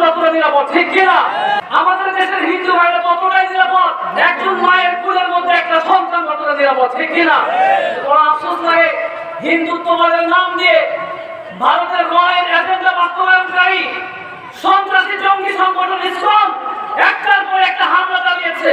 ততটা নিরাপদ, ঠিক কিনা? আমাদের দেশের হিন্দু ভাইরা ততটাই নিরাপদ একজন মায়ের কোলের মধ্যে একটা সন্তান ততটা নিরাপদ, ঠিক কিনা? বড় আফসোস লাগে, হিন্দুত্ববাদের নাম দিয়ে ভারতের রয়ের এজেন্ডা বাস্তবায়নকারী সন্ত্রাসী জঙ্গি সংগঠন ইসলাম একটার পর একটা হামলা চালিয়েছে,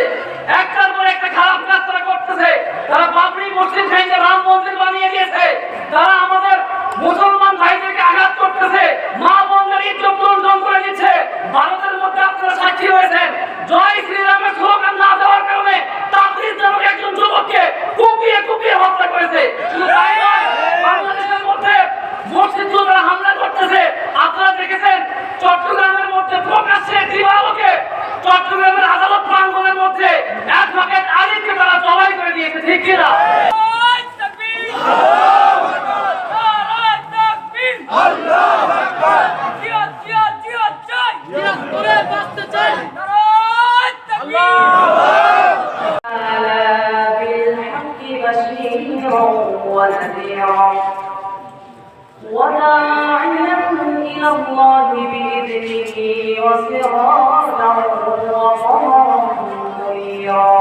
একটার পর একটা খারাপ কাজ তারা করতেছে। তারা বাবরি মসজিদ ভেঙে রাম মন্দির বানিয়ে দিয়েছে, তারা আমাদের মুসলমান ভাইদেরকে আঘাত করতেছে, মা বোনদের ইজ্জত লুণ্ঠন করে দিচ্ছে। ভারতের মধ্যে আপনারা সাক্ষী হয়েছেন, জয় শ্রীরামের স্লোগান না দেওয়ার কারণে তাবলিগ নামক একজন যুবককে কুপিয়ে কুপিয়ে হত্যা করেছে। শুধু তাই নয়, বাংলাদেশের মধ্যে মসজিদগুলো তারা হামলা করতেছে। আপনারা দেখেছেন চট্টগ্রামের মধ্যে প্রকাশ্যে দিবালোকে চট্টগ্রামের আদালত প্রাঙ্গণের মধ্যে অ্যাডভোকেট আলীকে তারা জবাই করে দিয়েছে, ঠিক কিনা? وداعيا إلى الله بإذنه وسراجا وقمرا منيرا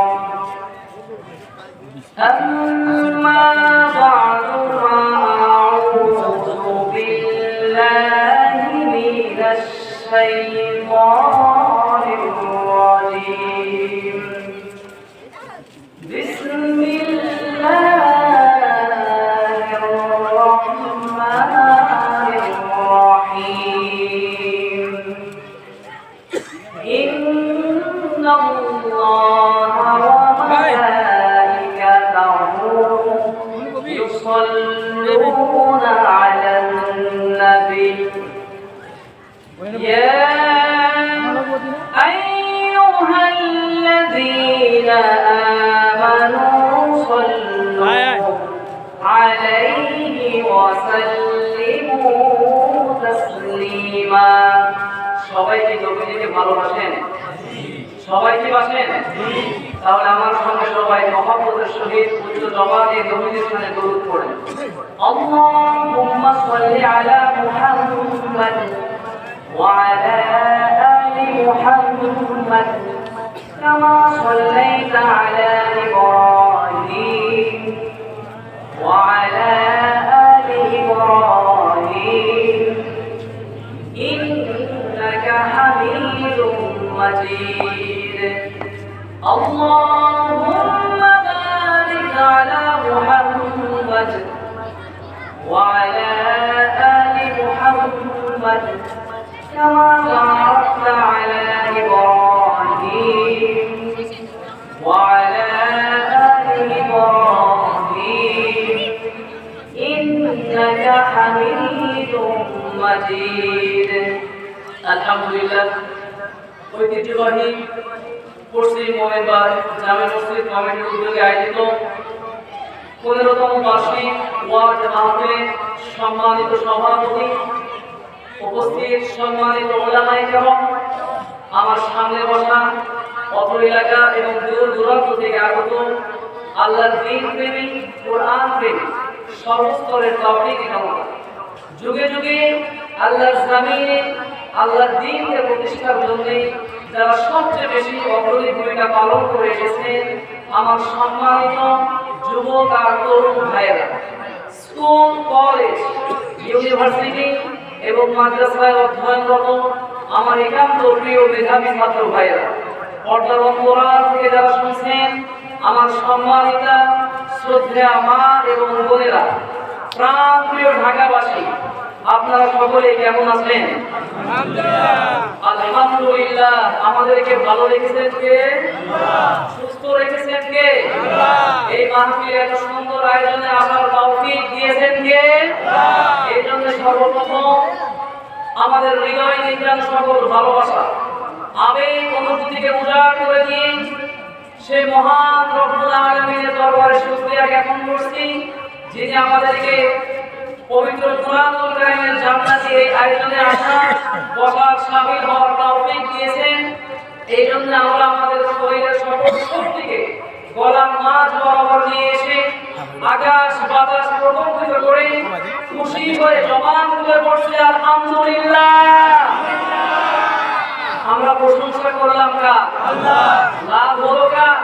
أما بعد فأعوذ بالله من الشيطان الرجيم بسم الله إن الله وملائكته يصلون على النبي يا أيها الذين آمنوا صلوا عليه وسلموا تسليما সবাই কি নবীজিকে ভালোবাসেন? সবাই কি বাসেন? তাহলে আমার সঙ্গে সবাই মহব্বতের সহিত উচ্চ জবান দিয়ে নবীজির সামনে দরুদ পড়েন। আল্লাহুম্মা সাল্লি আলা মুহাম্মাদ ওয়া আলা আলি মুহাম্মাদ কামা সাল্লাইতা আলা ইব্রাহিম ওয়া আলা আলি ইব্রাহিম إنك حميد مجيد اللهم بارك على محمد وعلى آل محمد كما باركت على إبراهيم وعلى آل إبراهيم إنك حميد مجيد আলহামদুলিল্লাহ। ঐতিহ্যবাহী পশ্চিম মোমেনবাগ জামে মসজিদ কমিটির উদ্যোগে আয়োজিত 15তম বার্ষিক ওয়ার্ড মাহফিলের সম্মানিত সভাপতি, উপস্থিত সম্মানিত ওলামায়ে কেরাম, আমার সামনে বসা অত্র এলাকা এবং দূর দূরান্ত থেকে আগত আল্লাহর দ্বীন প্রেমী, কোরআন প্রেমী, সর্বস্তরের তাওফীক কামনা, যুগে যুগে আল্লাহর জমিনে আল্লাহর দ্বীনকে প্রতিষ্ঠার জন্য যারা সবচেয়ে বেশি অগ্রণী ভূমিকা পালন করে এসেছেন আমার সম্মানিত যুবক আর তরুণ ভাইয়েরা, স্কুল, কলেজ, ইউনিভার্সিটি এবং মাদ্রাসায় অধ্যয়নরত আমার একান্ত প্রিয় মেধাবী ছাত্র ভাইয়েরা, পর্দার অন্তরাল থেকে যারা শুনছেন আমার সম্মানিতা শ্রদ্ধেয়া মা এবং বোনেরা, প্রাণ প্রিয় ঢাকাবাসী, আপনারা সকলে কেমন আছেন? আলহামদুলিল্লাহ। আমাদেরকে ভালো রেখেছেন কে? সুস্থ রেখেছেন কে? এই মাহফিলে এত সুন্দর আয়োজনে আসার তৌফিক দিয়েছেন কে? এই জন্য সর্বপ্রথম আমাদের হৃদয় নির্জন সকল ভালোবাসা, আবেগ, অনুভূতিকে উজাড় করে দিয়ে সেই মহান রব্বুল আলামিনের দরবারে শুকরিয়া জ্ঞাপন করছি, যিনি আমাদেরকে পবিত্র কুরআনুল কারীমের জান্নাতি এই আয়োজনে আসা, বসার, শামিল হওয়ার তৌফিক দিয়েছেন। এই জন্য আমরা আমাদের শরীরের সকল শক্তিকে গলার মাঝ বরাবর নিয়ে এসে আকাশ বাতাস প্রকম্পিত করে খুশি হয়ে জবান খুলে পড়ছি আলহামদুলিল্লাহ। করলাম কার? লাভ হলো কার?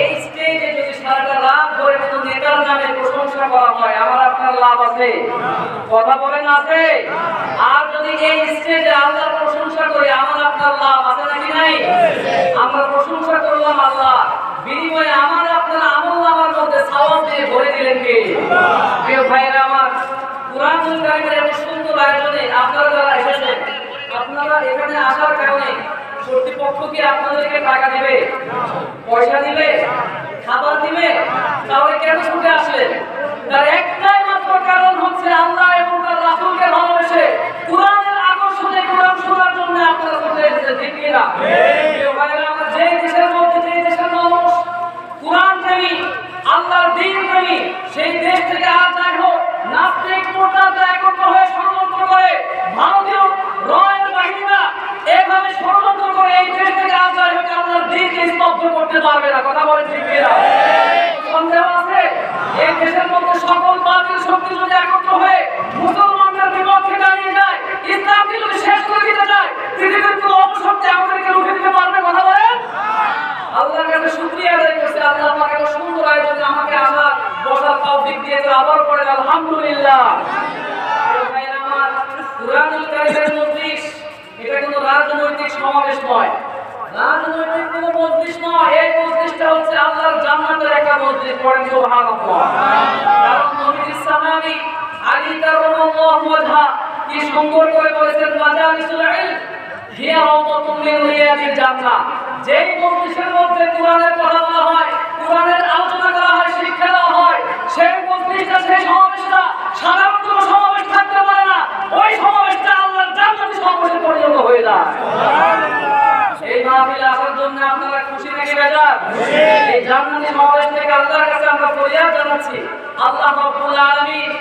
এই স্টেজে যদি সারাটা লাভ ধরে কোনো নেতার নামে প্রশংসা করা হয়, আমার আপনার লাভ আছে? কথা বলেন আছে? আর যদি এই স্টেজে আল্লাহর প্রশংসা করি, আমার আপনার লাভ আছে নাকি নাই? আমরা প্রশংসা করলাম আল্লাহ, বিনিময়ে আমার আপনার আমল নামার মধ্যে সওয়াব দিয়ে ভরে দিলেন কে? প্রিয় ভাইরা আমার, কুরআনুল কারীমের এত সুন্দর আয়োজনে আপনারা যারা এসেছেন, আপনারা এখানে আসার কারণে কর্তৃপক্ষ কি আপনাদেরকে টাকা দিবে, পয়সা দিবে, খাবার দিবে? তাহলে কেন ছুটে আসলেন? তার একটাই মাত্র কারণ হচ্ছে আল্লাহ এবং তার রাসূলকে ভালোবেসে কুরআনের আকর্ষণে কুরআন শোনার জন্য আপনারা ছুটে এসেছেন, ঠিক কি না? প্রিয় ভাইরা আমার, যে দেশের মধ্যে যে দেশের মানুষ কুরআন প্রেমী, আল্লাহর দ্বীন প্রেমী, সেই দেশ থেকে আর যাই হোক নাস্তিক মোরতাদ একত্র হয়ে ষড়যন্ত্র করে ভারতীয় রয়্যাল বাহিনীরা এভাবে ষড়যন্ত্র করে এই দেশ থেকে আর যাই হোক আল্লাহর দ্বীনকে স্তব্ধ করতে পারবে না। কথা বলেন ঠিক কিনা? সন্দেহ আছে? এই দেশের মধ্যে সকল বাতিল শক্তি যদি একত্র হয়ে মুসলমানদের বিপক্ষে দাঁড়িয়ে যায়, ইসলামকে যদি শেষ করে দিতে চায়, পৃথিবীর কোনো অপশক্তি আমাদেরকে রুখে দিতে পারবে? কথা বলেন। আল্লাহর কাছে শুকরিয়া আদায় করতে, আল্লাহ আমাকে এত সুন্দর আয়োজনে আমাকে আসার বসার তৌফিক দিয়েছে। আবার পড়েন আলহামদুলিল্লাহ। ভাইরা আমার, কুরআনুল কারীমের মজলিস এটা কোনো রাজনৈতিক সমাবেশ নয়, রাজনৈতিক কোনো মজলিস নয়। এই মজলিসটা হচ্ছে আল্লাহর জান্নাতের একটা মজলিস। পড়েন সুবহানাল্লাহ। কারণ নবী সাহাবী আলী কারামাল্লাহু ওয়াজহা কি সুন্দর করে বলেছেন, মাজালিসুল ইলম হিয়া রাওদাতুম মিন রিয়াদিল জান্নাহ। যেই মজলিসের মধ্যে কুরআনের কথা বলা হয়, কুরআনের আলোচনা করা হয়, শিক্ষা দেওয়া হয়, সেই মজলিসটা, সেই সমাবেশটা সাধারণ কোনো সমাবেশ থাকতে পারে না। ওই সমাবেশটা আল্লাহর জান্নাতি সমাবেশে পরিণত হয়ে যায়। এই মাহফিলে আসার জন্য আপনারা খুশি নাকি বেজার? এই জান্নাতি সমাবেশ থেকে আল্লাহর কাছে আমরা ফরিয়াদ জানাচ্ছি, আল্লাহ রাব্বুল আলামিন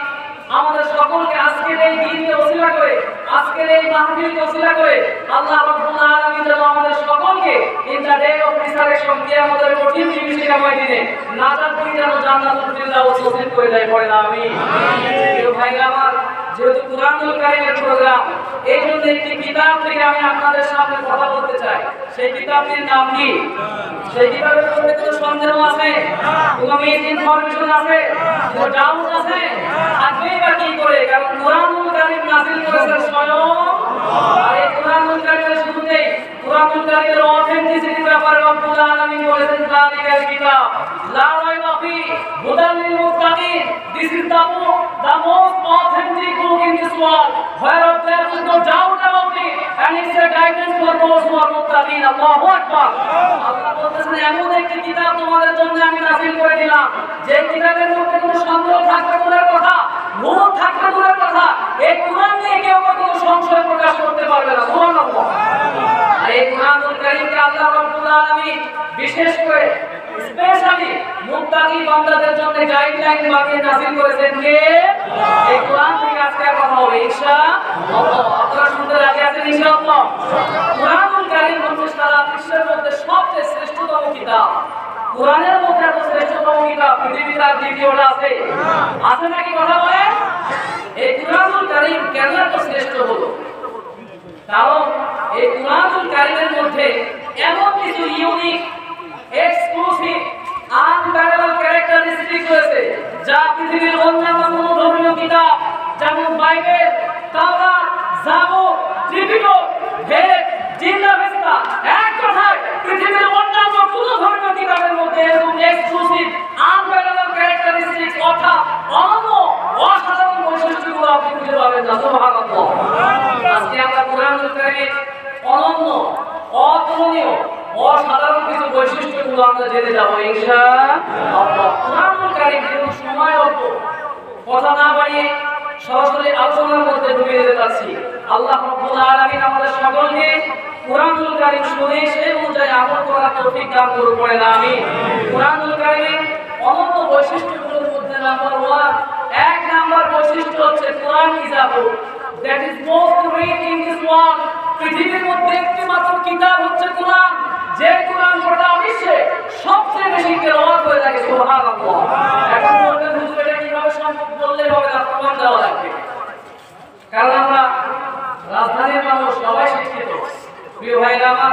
আমাদের সকলকে আজকের এই দিনকে ওসিলা করে, আজকের এই মাহফিলকে ওসিলা করে আল্লাহ রাব্বুল আলামিন যেন আমাদের সকলকে in the day of resurrection, কিয়ামতের কঠিন বিভীষিকাময় দিনে নাজাত দিয়ে যেন জান্নাতুল ফিরদাউস নসিব করে দেয়। পড়েন আমিন। প্রিয় ভাইরা আমার, যেহেতু কুরআনুল কারীমের প্রোগ্রাম, এই জন্য একটি কিতাব থেকে আমি আপনাদের সামনে কথা বলতে চাই। সেই কিতাবটির নাম কি? সেই কিতাবের মধ্যে কোনো সন্দেহ আছে? কোনো মিস ইনফরমেশন আছে? কোনো ডাউট আছে? থাকবেই বা কি করে? কারণ কুরআনুল কারীম নাযিল করেছেন স্বয়ং। আর এই কুরআনুল কারীমের শুরুতেই কুরআনুল কারীমের অথেন্টিসিটির ব্যাপারে রব্বুল আলামিন বলেছেন, যালিকাল কিতাব লা রাইবা ফি হুদাল লিল মুত্তাকিন। This is the most authentic book in this world, whereof there is no doubt about it, and it's a guidance for those who are muttaqin. Allahu Akbar. আল্লাহ বলতেছেন, এমন একটি কিতাব তোমাদের জন্য আমি নাযিল করে দিলাম, যে কিতাবের মধ্যে কোনো সন্দেহ থাকবে দূরের কথা, ভুল থাকবে দূরের কথা, এই কুরআন নিয়ে কেউ কোনো সংশয় প্রকাশ করতে পারবে না। সুবহানাল্লাহ। আর এই কুরআনুল কারীমকে আল্লাহ রাব্বুল আলামিন বিশেষ করে স্পেশালি মুত্তাকি বান্দাদের জন্য গাইডলাইন বানিয়ে নাযিল করেছেন কে? এই কোরআন থেকে আজকে কথা হবে ইনশাআল্লাহ। আপনারা শুনতে রাজি আছেন ইনশাআল্লাহ? কুরআনুল কারীম হচ্ছে সারা বিশ্বের মধ্যে সবচেয়ে শ্রেষ্ঠতম কিতাব। কোরআনের মধ্যে এত শ্রেষ্ঠতম কিতাব পৃথিবীতে আর দ্বিতীয়টা আছে? আছে নাকি? কথা বলেন। এই কুরআনুল কারীম কেন এত শ্রেষ্ঠ হলো? কারণ এই কুরআনুল কারীমের মধ্যে এমন কিছু ইউনিক, এক্সক্লুসিভ, আনপ্যারালাল ক্যারেক্টারিস্টিক রয়েছে যা পৃথিবীর অন্যান্য কোনো ধর্মীয় কিতাব যেমন বাইবেল, তাওরাত, জাবুর, ত্রিপিটক, ভেদ, জিন্দাভেস্তা, এক কথায় পৃথিবীর অন্যান্য কোনো ধর্মীয় কিতাবের মধ্যে এরকম এক্সক্লুসিভ, আনপ্যারালাল ক্যারেক্টারিস্টিক অর্থাৎ অনন্য, অসাধারণ বৈশিষ্ট্যগুলো আপনি খুঁজে পাবেন না। সুবহানাল্লাহ। আজকে আমরা কুরআনুল কারীমের অনন্য, অতুলনীয়, অসাধারণ কিছু বৈশিষ্ট্যগুলো আমরা জেনে যাবো ইনশাআল্লাহ। কুরআনুল কারীম যেহেতু সময় অল্প, কথা না বাড়িয়ে সরাসরি আলোচনার মধ্যে ঢুকে যেতে চাচ্ছি। আল্লাহ রাব্বুল আলামিন আমাদের সকলকে কুরআনুল কারীম শুনে সেই অনুযায়ী আমল করার তৌফিক দান করুন। পড়েন আমিন। কুরআনুল কারীমের অনন্ত বৈশিষ্ট্যগুলোর মধ্যে নাম্বার 1, এক নাম্বার বৈশিষ্ট্য হচ্ছে Quran is a book that is most read in this world. পৃথিবীর মধ্যে একটি মাত্র কিতাব হচ্ছে কুরআন, যে কুরআন গোটা বিশ্বে সবচেয়ে বেশি তেলাওয়াত হয়ে থাকে। সুবহানাল্লাহ। এখন বলবেন, হুজুর এটা কিভাবে সম্ভব? বললেই হবে না, প্রমাণ দেওয়া লাগবে। কারণ আমরা রাজধানীর মানুষ, সবাই শিক্ষিত। প্রিয় ভাইরা আমার,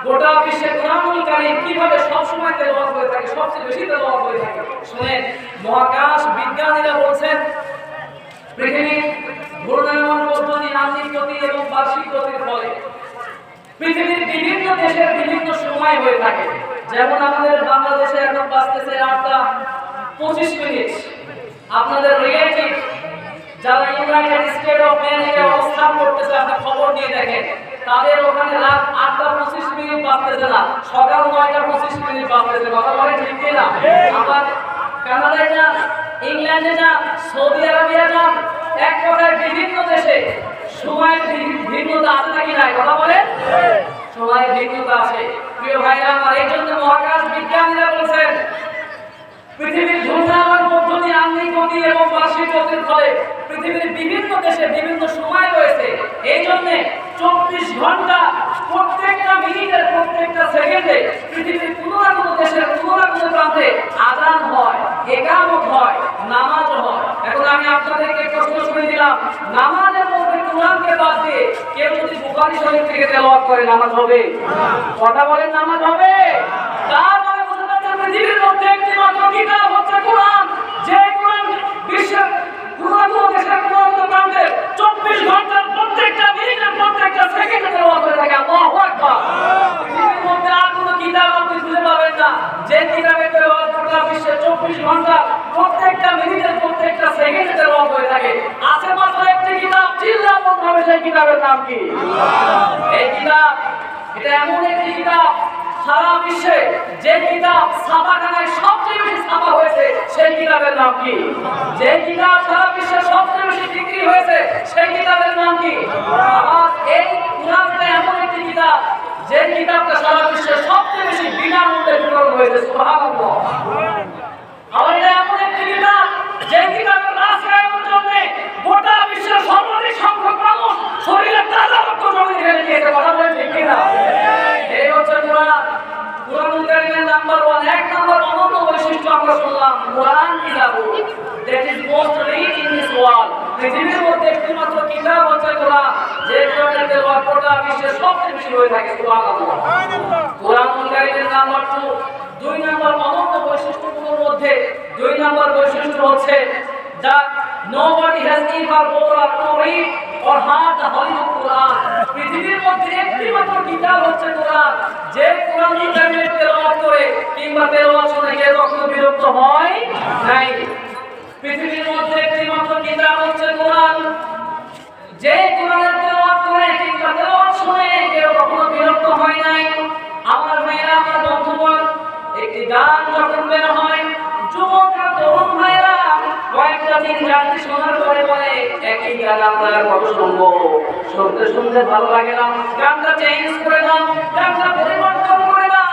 গোটা বিশ্বে কোরআনুল কারীম কিভাবে সব সময় তেলাওয়াত হয়ে থাকে, সবচেয়ে বেশি তেলাওয়াত হয়ে থাকে। শুনেন, মহাকাশ বিজ্ঞানীরা বলছেন পৃথিবীর ঘূর্ণায়মান পদ্ধতি, আংশিক গতি এবং বার্ষিক গতির ফলে পৃথিবীর বিভিন্ন দেশের বিভিন্ন সময় হয়ে থাকে। যেমন আমাদের বাংলাদেশে এখন বাজতেছে 8:25। আপনাদের রিলেটিভ যারা ইউনাইটেড স্টেট অফ আমেরিকা অবস্থান করতেছে, আপনি খবর নিয়ে দেখেন, তাদের ওখানে রাত 8:25 বাজতেছে না, সকাল 9:25 বাজতেছে। কথা বলে ঠিক কি না? আবার কানাডায় যান, ইংল্যান্ডে যান, সৌদি আরবিয়া যান, এক কথায় বিভিন্ন দেশে সময়ের ভিন্নতা আছে নাকি নাই? কথা বলেন, সময়ের ভিন্নতা আছে। প্রিয় ভাইরা আমার, এই জন্য মহাকাশ বিজ্ঞানীরা বলছেন পৃথিবীর ঘূর্ণায়মান পদ্ধতি, আংশিক গতি এবং বার্ষিক গতির ফলে পৃথিবীর বিভিন্ন দেশে বিভিন্ন সময় রয়েছে। এই জন্য 24 ঘন্টা প্রত্যেকটা মিনিটের প্রত্যেকটা সেকেন্ডে পৃথিবীর কোনো না কোনো দেশের কোনো না কোনো প্রান্তে আযান হয়, ইকামত হয়, নামাজ হয়। এখন আমি আপনাদেরকে প্রশ্ন শুনে দিলাম, নামাজের মধ্যে কোরআনকে বাদ দিয়ে কেউ যদি বুখারী শরীফ থেকে তেলাওয়াত করে নামাজ হবে? কথা বলেন, নামাজ হবে? তার মানে বোঝা যাচ্ছে পৃথিবীর মধ্যে একটি মাত্র কিতাব হচ্ছে কোরআন, যে কোরআন বিশ্বের কোনো না কোনো দেশের কোনো না কোনো প্রান্তে 24 ঘন্টার প্রত্যেকটা মিনিটের প্রত্যেকটা সেকেন্ডে তেলাওয়াত হয়ে থাকে। আল্লাহু আকবার। পৃথিবীর মধ্যে আর কোনো কিতাব আপনি খুঁজে পাবেন না যে কিতাবে তেলাওয়াত গোটা বিশ্বে 24 ঘন্টা প্রত্যেকটা মিনিটের প্রত্যেকটা সেকেন্ডে তেলাওয়াত হয়ে থাকে। আছে মাত্র একটি কিতাব, চিল্লা বলতে হবে, সেই কিতাবের নাম কি? এই কিতাব, এটা এমন একটি কিতাব সারা বিশ্বে যে কিতাব ছাপাখানায় সবচেয়ে বেশি ছাপা হয়েছে, সেই কিতাবের নাম কি? যে কিতাব সারা বিশ্বে সবচেয়ে বেশি বিক্রি হয়েছে, সেই কিতাবের নাম কি? আবার এই কোরআনটা এমন একটি কিতাব যে কিতাবটা সারা বিশ্বে সবচেয়ে বেশি বিনামূল্যে বিতরণ হয়েছে। সুবহানাল্লাহ। আবার এটা এমন একটি কিতাব যে কিতাবের রাষ্ট্রায়নের জন্য গোটা বিশ্বের সর্বাধিক সংখ্যক মানুষ শরীরে তাজা রক্ত জমি ঢেলে দিয়েছে। কথা বলে ঠিক কিনা? এই হচ্ছে কোরআন। কোরআনুল কারীমের নাম্বার 1, এক নাম্বার অনন্য বৈশিষ্ট্য আমরা শুনলাম, কোরআন কিতাব that is most read in this world। পৃথিবীর মধ্যে একটি মাত্র কিতাব হচ্ছে কোরআন, যে কোরআনের তেলাওয়াত গোটা বিশ্বে সবচেয়ে বেশি হয়ে থাকে। সুবহানাল্লাহ। কোরআনুল কারীমের নাম্বার 2 নম্বর অনন্য বৈশিষ্ট্যগুলোর মধ্যে 2 নম্বর বৈশিষ্ট্য হচ্ছে that nobody has ever bothered to read or heard the holy Quran। পৃথিবীর মধ্যে একটি মাত্র কিতাব হচ্ছে কোরআন, যে কোরআনুল কারীমের তেলাওয়াত করে কিংবা তেলাওয়াত শুনে কেউ কখনো বিরক্ত হয় নাই। পৃথিবীর মধ্যে একটি মাত্র কিতাব হচ্ছে কোরআন, যে কোরআনের তেলাওয়াত করে কিংবা তেলাওয়াত শুনে কেউ কখনো বিরক্ত হয় নাই। আমার ভাইরা, আমার বন্ধুগণ, একটি গান যখন বের হয়, যুবকরা, তরুণ ভাইরা কয়েকটা দিন গানটি শোনার পরে বলে একই গান আমরা কত শুনবো, শুনতে শুনতে ভালো লাগে না, গানটা চেঞ্জ করে দাও, গানটা পরিবর্তন করে দাও।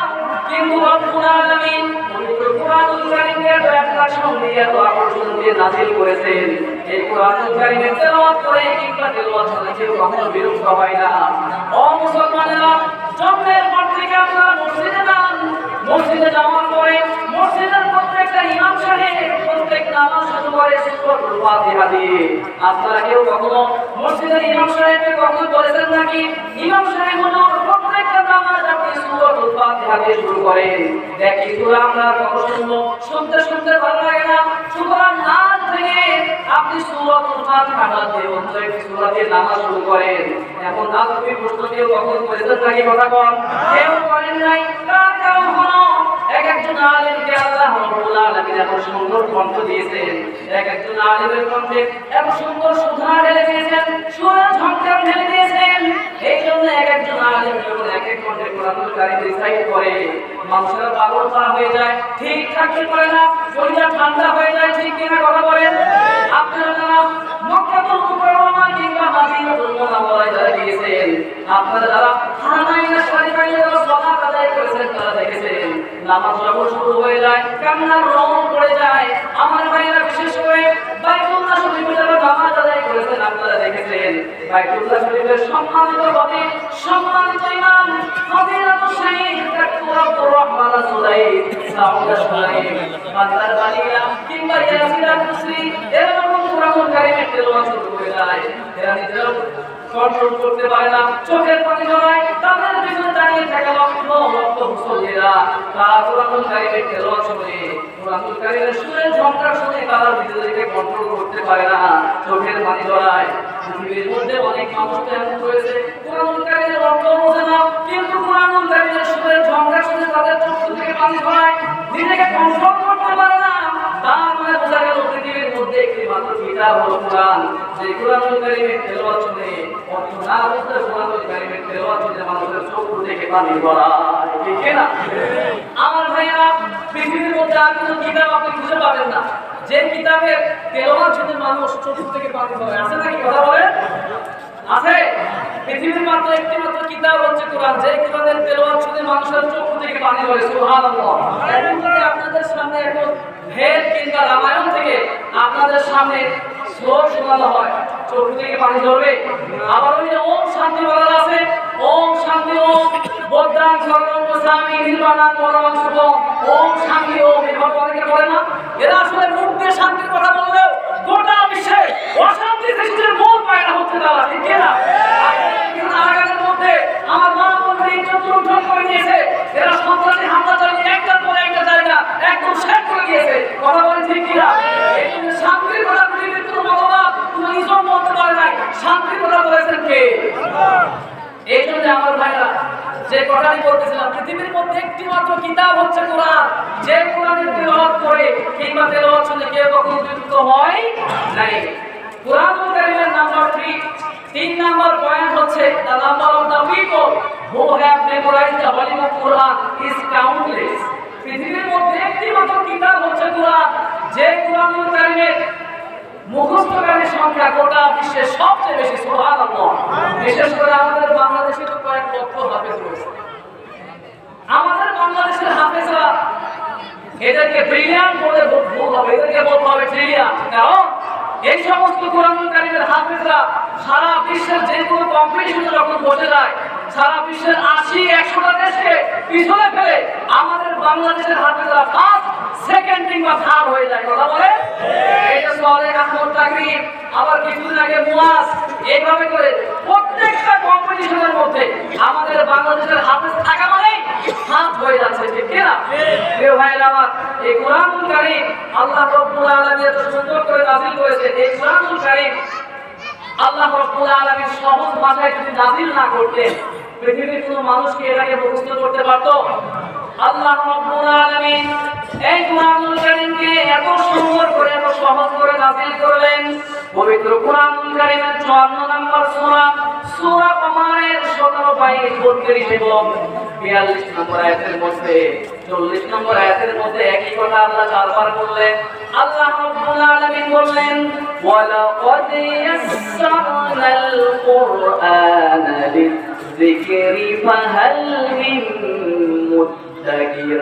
কিন্তু রব্বুল আলামিন পবিত্র কোরআনুল কারীমকে একটা সঙ্গে এত আকর্ষণ দিয়ে নাযিল করেছেন, এই কোরআনুল কারীমের তেলাওয়াত করে কিংবা তেলাওয়াত শুনে কেউ কখনো বিরক্ত হয় না। ও মুসলমানেরা, জন্মের পর থেকে আপনারা মসজিদে যান, মসজিদে যাওয়ার পরে মসজিদের প্রত্যেকটা ইমাম সাহেব প্রত্যেক নামাজ শুরু করে সূরাতুল ফাতিহা দিয়ে। আপনারা কেউ কখনো মসজিদের ইমাম সাহেবকে কখনো বলেছেন নাকি, ইমাম সাহেব হুজুর প্রত্যেকটা নামাজ আপনি সূরাতুল ফাতিহা দিয়ে শুরু করেন? দেখি সূরা আমরা কত শুনবো, শুনতে শুনতে ভালো লাগে না, সুতরাং আজ থেকে আপনি সূরাতুল ফাতিহা বাদ দিয়ে অন্য একটি সূরা দিয়ে নামাজ শুরু করেন। এখন নাজবি প্রশ্ন কেউ কখনো বলেছেন নাকি? কথা বল। কেউ করেন নাই। কার কারণ হলো এক একজন আলেমকে আল্লাহ রাব্বুল আলামিন এত সুন্দর কণ্ঠ দিয়েছেন, এক একজন আলেমের কণ্ঠে এত সুন্দর সুধা ঢেলে দিয়েছেন, সুরের ঝংকার ঢেলে দিয়েছেন। এই জন্য এক একজন আলেম যখন এক এক কণ্ঠে কোরআনুল কারীম রিসাইট করে, মানুষেরা পাগল পারা হয়ে যায়, ঠিক থাকতে পারে না, শরীরটা ঠান্ডা হয়ে যায়। ঠিক কিনা? কথা বলেন। আপনারা যারা মক্কাতুল মুকাররমা কিংবা মদিনাতুল মুনাওয়ারায় যারা গিয়েছেন, আপনারা যারা হারামাইন শরীফায় যারা সালাত আদায় করেছেন, তারা দেখেছেন নামাজ যখন শুরু হয়ে যায় কান্নার রং পড়ে যায়। আমার ভাইরা, বিশেষ করে বাইতুল্লাহ শরীফে যারা নামাজ আদায় করেছেন, আপনারা দেখেছেন বাইতুল্লাহ শরীফের সম্মানিত খতিব, সম্মানিত ইমাম ফজিলাতুল শাইখ ডাক্তার আব্দুর রহমান আস-সুলাইম, সাউদ আস-সুলাইম, বান্দার বালিয়া কিংবা ইয়াসির আল-কুসরি এরকম কোরআনুল কারীমের তেলাওয়াত শুরু হয়ে যায়। এরা নিজেরাও কন্ট্রোল করতে পারে না, চোখের পানি জড়ায়, তাদের পিছনে দাঁড়িয়ে থাকা লক্ষ লক্ষ মুসল্লিরা তারা কুরআনুল কারীমের তেলাওয়াত শুনে, কুরআনুল কারীমের সুরের ঝংকার শুনে তারা নিজেদেরকে কন্ট্রোল করতে পারে না, চোখের পানি জড়ায়। পৃথিবীর মধ্যে অনেক মানুষ এমন রয়েছে কুরআনুল কারীমের অর্থ বোঝে না, কিন্তু কুরআনুল কারীমের সুরের ঝংকার শুনে তাদের চোখ থেকে পানি ঝরায়, নিজেকে কন্ট্রোল করতে পারে না। তার মানে বোঝা গেল পৃথিবীর মধ্যে একটি মাত্র কিতাব হলো কোরআন। যে কুরআনুল কারীমের তেলাওয়াত শুনে, অর্থ না বুঝতে কুরআনুল কারীমের তেলাওয়াত শুনে মানুষের চোখ থেকে পানি ঝরায়, ঠিক না? আমার ভাইয়েরা, পৃথিবীর মধ্যে আর কোনো কিতাব আপনি খুঁজে পাবেন না যে কিতাবের তেলাওয়াত শুনে মানুষ চোখ থেকে পানি ঝরায়। আছে নাকি? কথা বলেন, আছে? পৃথিবীর মাত্র একটি মাত্র কিতাব হচ্ছে কোরআন, যে কিতাবের তেলাওয়াত শুনে মানুষের চোখ থেকে পানি ঝরে। সুবহানাল্লাহ। এখন যদি আপনাদের সামনে এখন ভেদ কিংবা রামায়ণ থেকে আপনাদের সামনে শ্লোক শোনানো হয়, চোখ থেকে পানি ঝরবে? আবার ওই যে ওম শান্তি বলা আছে, ওম শান্তি ওম বদ্দাং সর্বং গোস্বামী নির্বাণাং পরমং শুভং, ওম শান্তি ওম, এভাবে অনেকে বলে না? এরা আসলে মুখ দিয়ে শান্তির কথা বললেও গোটা বিশ্বে অশান্তি সৃষ্টির মূল পায়রা হচ্ছে তারা, ঠিক না? কারাগারের মধ্যে আমার মা বোনদের ইজ্জত লুণ্ঠন করে দিয়েছে, এরা সন্ত্রাসী হামলা চালিয়ে একটার পর একটা জায়গা একদম শেষ করে দিয়েছে। কথা বলেন ঠিক কিনা? এই জন্য শান্তির কথা পৃথিবীর কোনো মতবাদ কোনো ইসলাম বলতে পারে নাই, শান্তির কথা বলেছেন কে? এই জন্য আমার ভাইরা, যে কথাটি বলতেছিলাম, পৃথিবীর মধ্যে একটি মাত্র কিতাব হচ্ছে কোরআন, যে কোরআনের তেলাওয়াত করে কিংবা তেলাওয়াত শুনে কেউ কখনো বিরক্ত হয় নাই। কুরআনুল কারীমের নাম্বার 3 নাম্বার পয়েন্ট হচ্ছে the number of the people who have memorized the holy Quran is countless। পৃথিবীর মধ্যে একটি মাত্র কিতাব হচ্ছে কোরআন, যে কুরআনুল কারীমের মুখস্থকারীর সংখ্যা গোটা বিশ্বের সবচেয়ে বেশি। সুবহানাল্লাহ। বিশেষ করে আমাদের বাংলাদেশে তো কয়েক লক্ষ হাফেজ রয়েছে। আমাদের বাংলাদেশের হাফেজরা, এদেরকে ব্রিলিয়ান্ট বলে ভুল হবে, এদেরকে বলতে হবে ট্রিলিয়ান। কারণ এই সমস্ত কুরআনুল কারীমের হাফেজরা সারা বিশ্বের যে কোনো কম্পিটিশনে যখন বসে যায়, সারা বিশ্বের 80-100টা দেশকে পিছনে ফেলে আমাদের বাংলাদেশের হাফেজরা ফার্স্ট, সেকেন্ড কিংবা থার্ড হয়ে যায়। কথা বলে এই যে সালেহ আহমদ তাকরির, আবার কিছুদিন আগে মুয়াজ, এইভাবে করে প্রত্যেকটা কম্পিটিশনের মধ্যে আমাদের বাংলাদেশের হাফেজ থাকা মানেই ফার্স্ট হয়ে যাচ্ছে, ঠিক না? প্রিয় ভাইরা আমার, এই কুরআনুল কারীম আল্লাহ রাব্বুল আলামিন এত সুন্দর করে নাযিল করেছেন। এই কুরআনুল কারীম আল্লাহ রাব্বুল আলামিন সহজ ভাষায় যদি নাযিল না করতেন, পৃথিবীর কোনো মানুষকে এটাকে মুখস্থ করতে পারতো? আল্লাহ রাব্বুল আলামিন এই কুরআনুল কারীমকে এত সুন্দর করে, এত সহজ করে নাযিল করলেন। পবিত্র কুরআনুল কারীমের 54 নম্বর সূরা, সূরা কমারের 17-32 এবং 42 নম্বর আয়াতের মধ্যে, 40 নম্বর আয়াতের মধ্যে একই কথা আল্লাহ চারবার বললেন। আল্লাহ রাব্বুল আলামিন বললেন, ওয়ালাকাদ ইয়াসসারনাল কুরআনা লিয-যিকরি ফাহাল মিন মুদ্দাকির।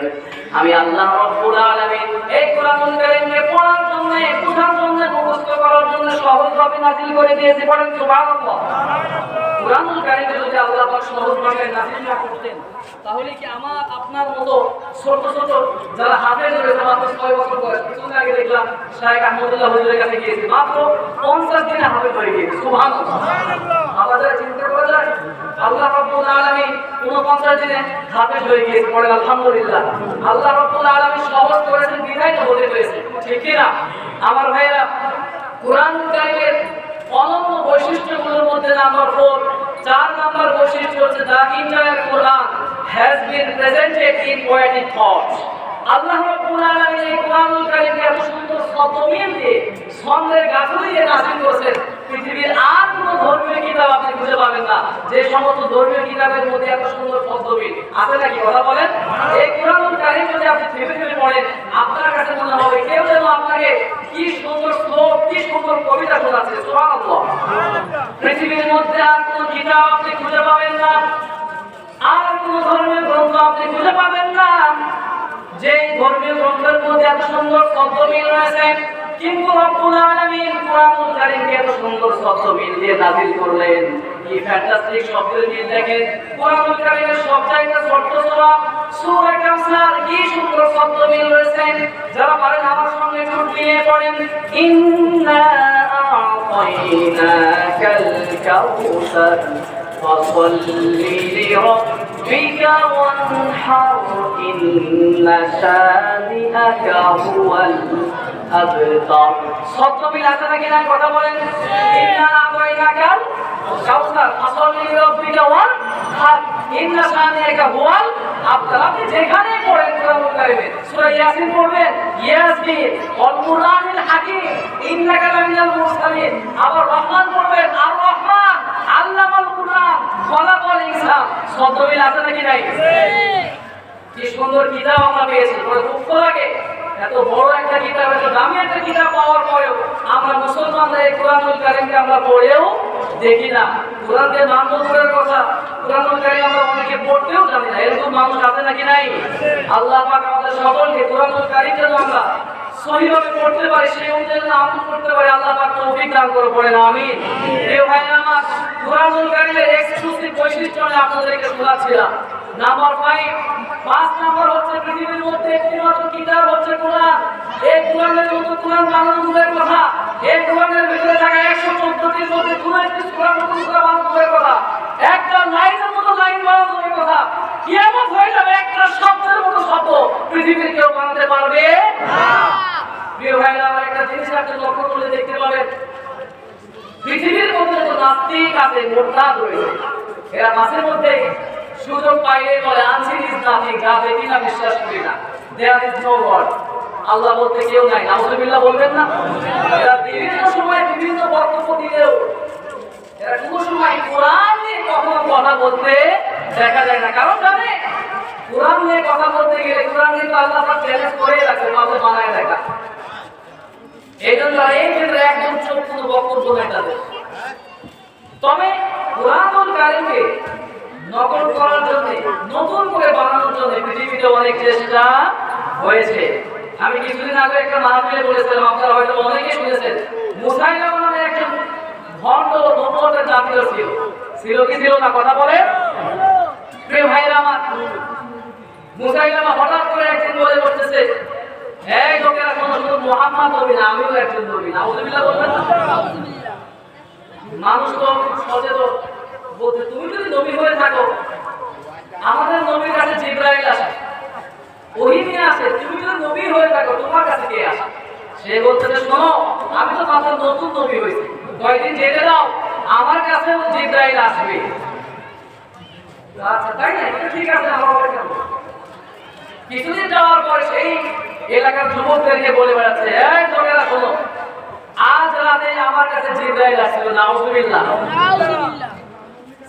আমি আল্লাহ রাব্বুল আলামিন এই কুরআনুল কারীমকে পড়ার জন্য, বোঝার জন্য, মুখস্থ করার জন্য সহজভাবে নাযিল করে দিয়েছি। পড়েন সুবহানাল্লাহ। কুরআনুল কারীম যদি আল্লাহ পাক সহজভাবে নাযিল না করতেন, তাহলে কি আমার আপনার মতো ছোট ছোট যারা হাফেজ রয়েছে, মাত্র 6 বছর বয়স, কিছুদিন আগে দেখলাম শাইখ আহমদুল্লাহ হুজুরের কাছে গিয়েছি, মাত্র 50 দিনে হাফেজ হয়ে গিয়েছে। সুবহানাল্লাহ। আমাদের চিন্তা করা যায় আল্লাহ রাব্বুল আলামিন 49 দিনে হাফেজ হয়ে গিয়েছে। পড়েন আলহামদুলিল্লাহ। আল্লাহ রাব্বুল আলামিন সহজ করেছেন বিধায় তো হতে পেরেছে, ঠিক না? আমার ভাইরা, কুরআনুল কারীমের অনন্য বৈশিষ্ট্যগুলোর মধ্যে নাম্বার 4 নাম্বার বৈশিষ্ট্য হচ্ছে the entire Quran has been presented in poetic thought। আল্লাহ রাব্বুল আলামিন এই কুরআনুল কারীমকে এত সুন্দর শব্দমিল দিয়ে, ছন্দের গাঁথুনি দিয়ে নাযিল করেছেন, পৃথিবীর আর কোনো ধর্মীয় কিতাব আপনি খুঁজে পাবেন না যে সমস্ত ধর্মীয় কিতাবের মধ্যে এত সুন্দর শব্দমিল আছে নাকি? কথা বলেন। এই কুরআনুল কারীম যদি আপনি থেমে থেমে পড়েন, আপনার কাছে মনে হবে কেউ যেন আপনাকে কি সুন্দর শ্লোক, কি সুন্দর কবিতা শোনাচ্ছে। সুবহানাল্লাহ। পৃথিবীর মধ্যে আর কোনো কিতাব আপনি খুঁজে পাবেন না, আর কোনো ধর্মীয় গ্রন্থ আপনি খুঁজে পাবেন না যে ধর্মীয় গ্রন্থের মধ্যে এত সুন্দর শব্দমিল রয়েছে। কিন্তু রব্বুল আলামিন কুরআনুল কারীমকে এত সুন্দর শব্দমিল দিয়ে নাযিল করলেন। কি ফ্যান্টাস্টিক শব্দের মিল দেখেন। কুরআনুল কারীমের সবচাইতে ছোট সূরা, সূরা কাউসার, কি সুন্দর শব্দমিল রয়েছে। যারা পারেন আমার সঙ্গে একটু মিলিয়ে পড়েন, ইন্না আ'তাইনাকাল কাউসার ফাসাল্লি লিরাব্বিকা ওয়ানহার ইন্না শানিআকা হুয়াল আবতার। শব্দ মিল আছে নাকি না কথা বলেন? ইন্না আ'তাইনাকাল কাউসার ফাসাল্লি লিরাব্বিকা ওয়ানহার ইন্না শানিআকা হুয়াল আবতার। আপনি যেখানে পড়েন কোরআনুল কারীমে সূরা ইয়াসিন পড়বেন, ইয়াসিন ওয়াল কুরআনিল হাকীম ইন্নাকা লামিনাল মুরসালিন। আবার রহমান পড়বেন, আর রহমান আল্লামাল কুরআন খলাকাল ইনসান। শব্দ মিল আছে নাকি নাই? কি সুন্দর কিতাব আমরা পেয়েছি, বড় দুঃখ লাগে এত বড় একটা কিতাব, এত দামি একটা কিতাব পাওয়ার পরেও আমরা মুসলমানরা এই কুরআনুল কারীমকে আমরা পড়েও দেখি না। কোরআনকে মানব করার কথা, কুরআনুল কারীম আমরা অনেকে পড়তেও জানি না। এরকম মানুষ আছে নাকি নাই? আল্লাহ পাক আমাদের সকলকে কুরআনুল কারীম যেন আমরা সহিভাবে পড়তে পারি, সেই অনুযায়ী যেন আমল করতে পারি, আল্লাহ পাক তৌফিক দান করে। পড়েন আমিন। প্রিয় ভাইরা আমার, কুরআনুল কারীমের এক্সক্লুসিভ বৈশিষ্ট্য আমি আপনাদেরকে শোনাচ্ছিলাম। নাম্বার 5 নাম্বার হচ্ছে পৃথিবীর মধ্যে একটি মাত্র কিতাব হচ্ছে কোরআন। এই কোরআনের মতো কোরআন বানানো দূরের কথা, এই কোরআনের ভিতরে থাকা 114টির মধ্যে কোনো একটি সূরার মতো সূরা বানানো দূরের কথা, একটা লাইনের মতো লাইন বানানো দূরের কথা, কিয়ামত হয়ে যাবে একটা শব্দের মতো শব্দ পৃথিবীর কেউ বানাতে পারবে না। প্রিয় ভাইরা আমার, একটা জিনিস আপনি লক্ষ্য করে দেখতে পাবেন, পৃথিবীর মধ্যে তো নাস্তিক আছে, মুরতাদ রয়েছে, এরা মাঝে মধ্যে সুযোগ পাইলে বলে আনসিন ইজ নাথিং, যা দেখি না বিশ্বাস করি না, দেয়ার ইজ নো গড, আল্লাহ বলতে কেউ নাই। নাউযুবিল্লাহ বলবেন না? এরা বিভিন্ন সময় বিভিন্ন বক্তব্য দিলেও এরা কোনো সময় কোরআন নিয়ে কখনো কথা বলতে দেখা যায় না। কারণ জানে কোরআন নিয়ে কথা বলতে গেলে কোরআন নিয়ে তো আল্লাহ পাক চ্যালেঞ্জ করেই রাখে, কাউকে বানায় দেখা। এই জন্য এই ক্ষেত্রে একদম চোখ কোনো বক্তব্য নেই তাদের। তবে কুরআনুল কারীমকে নকল করার জন্য, নতুন করে বানানোর জন্য পৃথিবীতে অনেক চেষ্টা হয়েছে। আমি কিছুদিন আগে একটা মাহফিলে বলেছিলাম, আপনারা হয়তো অনেকে শুনেছেন, মুসাইলামা নামে একজন ভণ্ড নবুয়তের জাতীয় ছিল কি ছিল না কথা বলে? প্রিয় ভাইরা আমার, মুসাইলামা হঠাৎ করে একদিন বলে বসতেছে, এই লোকেরা শোনো, শুধু মুহাম্মদ নবী না, আমিও একজন নবী। নাউযুবিল্লাহ বলবেন না? মানুষ তো সচেতন, বলতে তুমি যদি নবী হয়ে থাকো, আমাদের নবীর কাছে জিবরাইল আসে, ওহী নিয়ে আসে, তুমি যদি নবী হয়ে থাকো তোমার কাছে কে আসে? সে বলতেছে, শোনো, আমি তো মাত্র নতুন নবী হয়েছি, কয়েকদিন জেনে দাও, আমার কাছে জিবরাইল আসবে। আচ্ছা তাই না, ঠিক আছে, আমার অপেক্ষা করো। কিছুদিন যাওয়ার পর সেই এলাকার যুবকদেরকে বলে বেড়াচ্ছে, এই তোমরা শোনো, আজ রাতে আমার কাছে জিবরাইল আসছিল। নাউযুবিল্লাহ।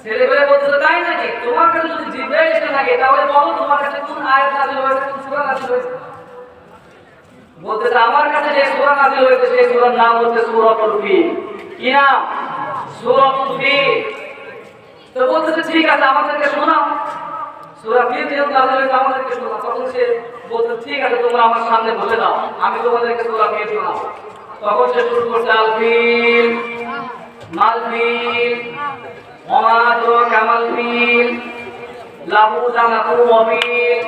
ছেলেবেলে বলতেছে, তাই নাকি? তোমার কাছে যদি জিবরাইল এসে থাকে তাহলে বলো তোমার কাছে কোন আয়াত নাযিল হয়েছে, কোন সূরা নাযিল হয়েছে? বলতেছে, আমার কাছে যে সূরা নাযিল হয়েছে সেই সূরার নাম হচ্ছে সূরাতুল ফিল। কি নাম? সূরাতুল ফিল। তো বলতেছে, ঠিক আছে, আমাদেরকে শোনাও, সূরা ফিল যেহেতু নাযিল হয়েছে আমাদেরকে শোনাও। তখন সে বলতে, ঠিক আছে, তোমরা আমার সামনে বলে দাও, আমি তোমাদেরকে সূরা ফিল শোনাবো। তখন সে শুরু করছে, আল ফিল মাল ফিল ওমা আদরাকা মাল ফিল লাহু জানাতুন ওয়াবিল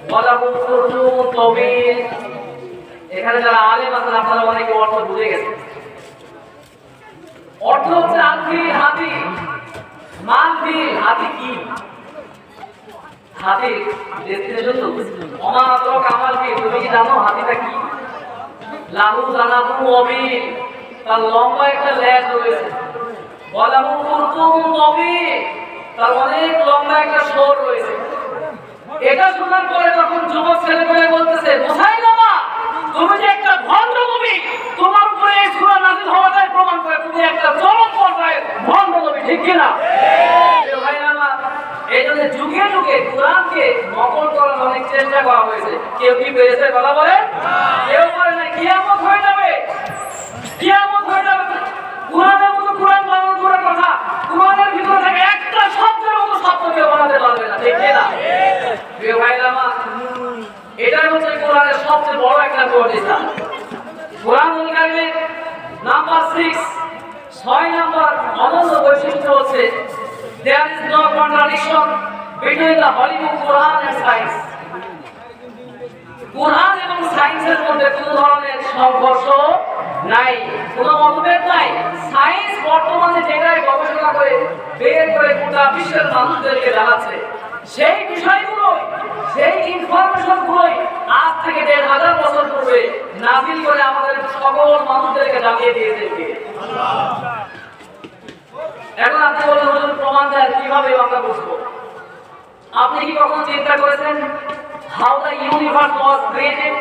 ওয়া লাহু খুরজুন তাবিল। এখানে যারা আলেম আছেন আপনারা অনেকে অর্থ বুঝে গেছেন। অর্থ হচ্ছে আল ফিল হাতি, মাল ফিল হাতি কি? হাতি ডেস্টিনেশন তো। ওমা আদরাকা মাল ফিল, তুমি কি জানো হাতিটা কি? লাহু জানাতুন ওয়াবিল, তার লম্বা একটা লেজ রয়েছে। ওয়া লাহু খুরজুন তাবিল, তার অনেক লম্বা একটা শোর রয়েছে। এটা শোনার পরে তখন যুবক ছেলেপেলে বলতেছে, মুসাইলামা, তুমি যে একটা ভণ্ড নবী, তোমার উপরে এই সূরা নাযিল হওয়াটাই প্রমাণ করে তুমি একটা চরম পর্যায়ে ভণ্ড নবী, ঠিক কি না? ভাই আমার, এই জন্য যুগে যুগে কোরআনকে নকল করার অনেক চেষ্টা করা হয়েছে। কেউ কি পেরেছে কথা বলে? কেউ পারে না। কিয়ামত হয়ে যাবে, কিয়ামত হয়ে যাবে, কোরআনের মতো কোরআন বানানোর দূরের কথা, কোরআনের ভিতরে থেকে একটা শব্দের মতো শব্দ কেউ বানাতে পারবে না, ঠিক না? প্রিয় ভাইরা আমার, এটাই হচ্ছে কোরআনের সবচেয়ে বড় একটা মুজিজা। কোরআনুল কারীমের নাম্বার 6 নাম্বার অনন্য বৈশিষ্ট্য হচ্ছে, there is no contradiction between the Holy Book, Quran and science. কোরআন এবং সায়েন্সের মধ্যে কোনো ধরনের সংঘর্ষ নাই, কোনো মতভেদ নাই। সায়েন্স বর্তমানে যেটাই গবেষণা করে বের করে গোটা বিশ্বের মানুষদেরকে জানাচ্ছে, সেই বিষয়গুলোই, সেই ইনফরমেশনগুলোই আজ থেকে ১,৫০০ বছর পূর্বে নাজিল করে আমাদের সকল মানুষদেরকে জানিয়ে দিয়েছেন কে? এখন আপনি বলেন হুজুর প্রমাণ দেন কিভাবে আমরা বুঝবো? আপনি কি কখনো চিন্তা করেছেন how the universe was created?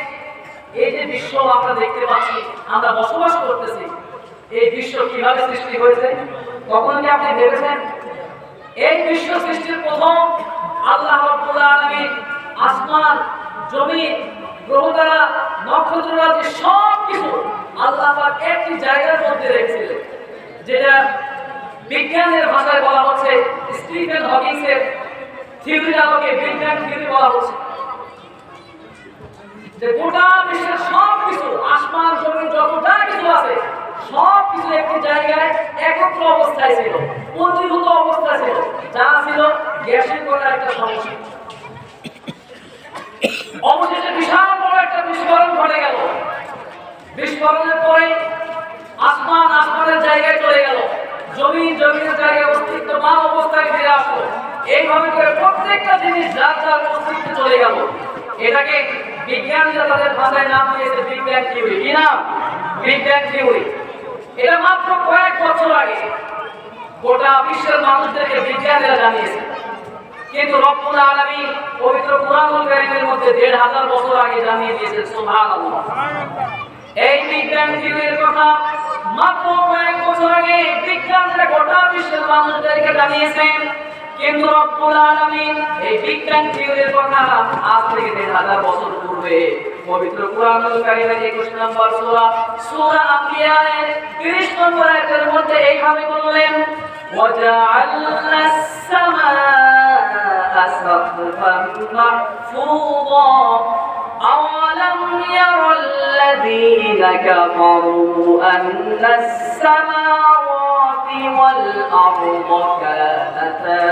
এই যে বিশ্ব আমরা দেখতে পাচ্ছি, আমরা বসবাস করতেছি, এই বিশ্ব কিভাবে সৃষ্টি হয়েছে কখনো কি আপনি ভেবেছেন? এই বিশ্ব সৃষ্টির প্রথম আল্লাহ রাব্বুল আলামিন আসমান, জমিন, গ্রহতারা, নক্ষত্ররাজি সব কিছু আল্লাহ পাক একটি জায়গার মধ্যে রেখেছিলেন, যেটা বিজ্ঞানের ভাষায় বলা হচ্ছে স্টিফেন হকিংসের থিওরির আলোকে বিগ ব্যাং থিওরি বলা হচ্ছে। যে গোটা বিশ্বের সব কিছু, আসমান জমিন যতটা কিছু আছে সব কিছু একটি জায়গায় একত্র অবস্থায় ছিল, পঞ্জীভূত অবস্থায় ছিল, যা ছিল গ্যাসের কোনো একটা সমস্যা। অবশেষে বিশাল বড় একটা বিস্ফোরণ ঘটে গেল। বিস্ফোরণের পরে আসমান আসমানের জায়গায় চলে গেল, জমিন জমিনের জায়গায় অস্তিত্ববান অবস্থায় ফিরে আসলো। এইভাবে করে প্রত্যেকটা জিনিস যার যার অস্তিত্বে চলে গেল। এটাকে বিজ্ঞানীরা তাদের ভাষায় নাম দিয়েছে বিগ ব্যাং থিওরি। কি নাম? Big bang theory. এটা মাত্র কয়েক বছর আগে গোটা বিশ্বের মানুষদেরকে বিজ্ঞানীরা জানিয়েছে, কিন্তু রব্বুল আলামিন পবিত্র কুরআনুল কারীমের মধ্যে ১,৫০০ বছর আগে জানিয়ে দিয়েছেন। সুবহানাল্লাহ। এই বিগ ব্যাং থিওরির কথা মাত্র কয়েক বছর আগে বিজ্ঞানীরা গোটা বিশ্বের মানুষদেরকে জানিয়েছেন, কিন্তু রব্বুল আলামিন এই বিগ ব্যাং থিওরির কথা আজ থেকে ১,৫০০ বছর পূর্বে পবিত্র কুরআনুল কারীমের ২১ নম্বর সূরা সূরা আম্বিয়ার ৩০ নম্বর আয়াতের মধ্যে এইভাবে বললেন, وَجَعَلْنَا السَّمَاءَ سَقْفًا مَحْفُوظًا أَوَلَمْ يَرَ الَّذِينَ كَفَرُوا أَنَّ السَّمَاوَاتِ وَالْأَرْضَ كَانَتَا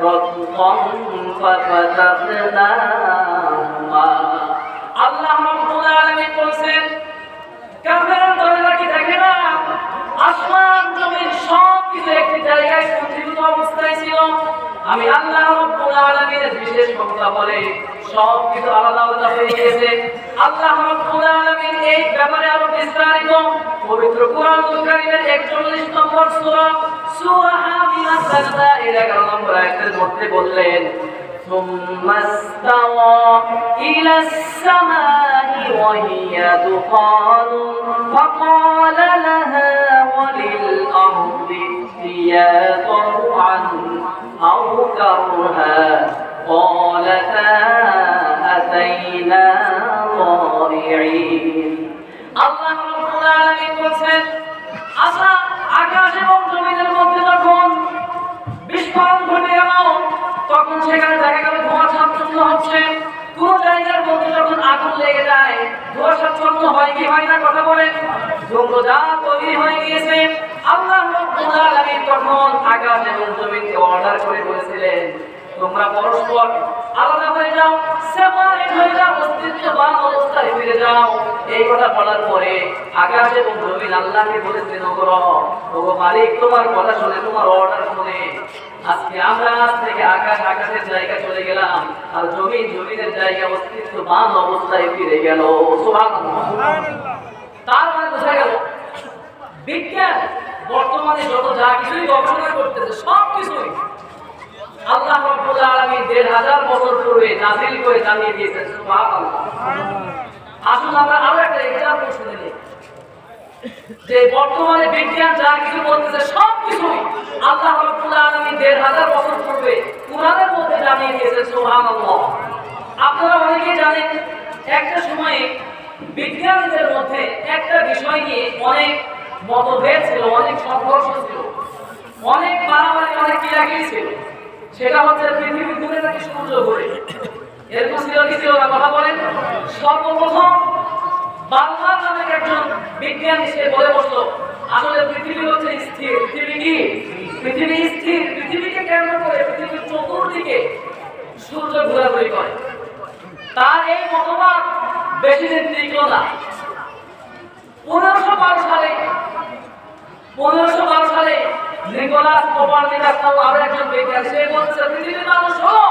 رَتْقًا فَفَتَقْنَاهُمَا। আল্লাহ রাব্বুল আলামিন বলেন, কাফেররা দলেরা কি দেখে না আসমান জমিন সব কিছু একটি জায়গায় পঞ্জীভূত অবস্থায় ছিল, আমি আল্লাহ রাব্বুল আলামিনের বিশেষ ক্ষমতা বলে সব কিছু আলাদা আলাদা হয়ে গিয়েছে। আল্লাহ রাব্বুল আলামিন এই ব্যাপারে আরো বিস্তারিত পবিত্র কুরআনুল কারীমের ৪১ নম্বর সূরা সূরা হামিমার ১১ নম্বর আয়াতের মধ্যে বললেন, ثم استوى إلى السماء وهي دخان فقال لها وللأرض ائتيا طوعا أو كرها قالتا أتينا طائعين। আল্লাহ রাব্বুল আলামিন বলেন, আশা আকাশ এবং জমিনের মধ্যে যখন বিস্ফোরণ ঘটে গেল, তখন সেখানে দেখা গেল ধোঁয়াচ্ছন্ন হচ্ছে। কোন জায়গার মধ্যে যখন আগুন লেগে যায় ধোঁয়াচ্ছন্ন হয় কি হয় না? কথা বলেন। ধূম্রজাল তৈরি হয়ে গিয়েছে। আল্লাহ রাব্বুল আলামিন তখন আকাশ এবং জমিনকে অর্ডার করে বলেছিলেন, তোমরা পরস্পর আলাদা হয়ে যাও, সেপারেট হয়ে যাও, অস্তিত্ববান অবস্থায় ফিরে যাও। এই কথা বলার পরে আকাশ এবং জমিন আল্লাহকে বলেছিলেন, ওগো মালিক, তোমার কথা শুনে, তোমার অর্ডার শুনে আজকে আমরা আজ থেকে আকাশ আকাশের জায়গায় চলে গেলাম, আর জমিন জমিনের জায়গায় অস্তিত্ববান অবস্থায় ফিরে গেল। সুবহানাল্লাহ। তার মানে বোঝা গেল বিজ্ঞান বর্তমানে যত যা কিছুই গবেষণা করতেছে সব কিছুই আল্লাহ রাব্বুল আলামিন ১,৫০০ বছর পূর্বে নাযিল করে জানিয়ে দিয়েছেন। সুবহানাল্লাহ। আসুন আমরা আরো একটা এক্সাম্পল শুনে নিই, যে বর্তমানে বিজ্ঞান যা কিছু বলতেছে সব কিছুই আল্লাহ রাব্বুল আলামিন ১,৫০০ বছর পূর্বে কুরআনের মধ্যে জানিয়ে দিয়েছেন। সুবহানাল্লাহ। আপনারা অনেকেই জানেন একটা সময়ে বিজ্ঞানীদের মধ্যে একটা বিষয় নিয়ে অনেক মতভেদ ছিল, অনেক সংঘর্ষ ছিল, অনেক মারামারি, অনেক কিলাকিলি ছিল। সেটা হচ্ছে পৃথিবী ঘুরে নাকি সূর্য ঘুরে। এরকম ছিল কি ছিল না? কথা বলেন। সর্বপ্রথম বাংলা নামে একজন বিজ্ঞানী সে বলে বসলো, আসলে পৃথিবী হচ্ছে স্থির। পৃথিবী কি? পৃথিবী স্থির। পৃথিবীকে কেন্দ্র করে পৃথিবীর চতুর্দিকে সূর্য ঘোরাঘুরি করে। তার এই মতবাদ বেশি দিন টিকলো না। 1512 সালে নিকোলাস কোপারনিকাস নামে আরো একজন বিজ্ঞানী, সে বলছে পৃথিবীর মানুষ শোনো,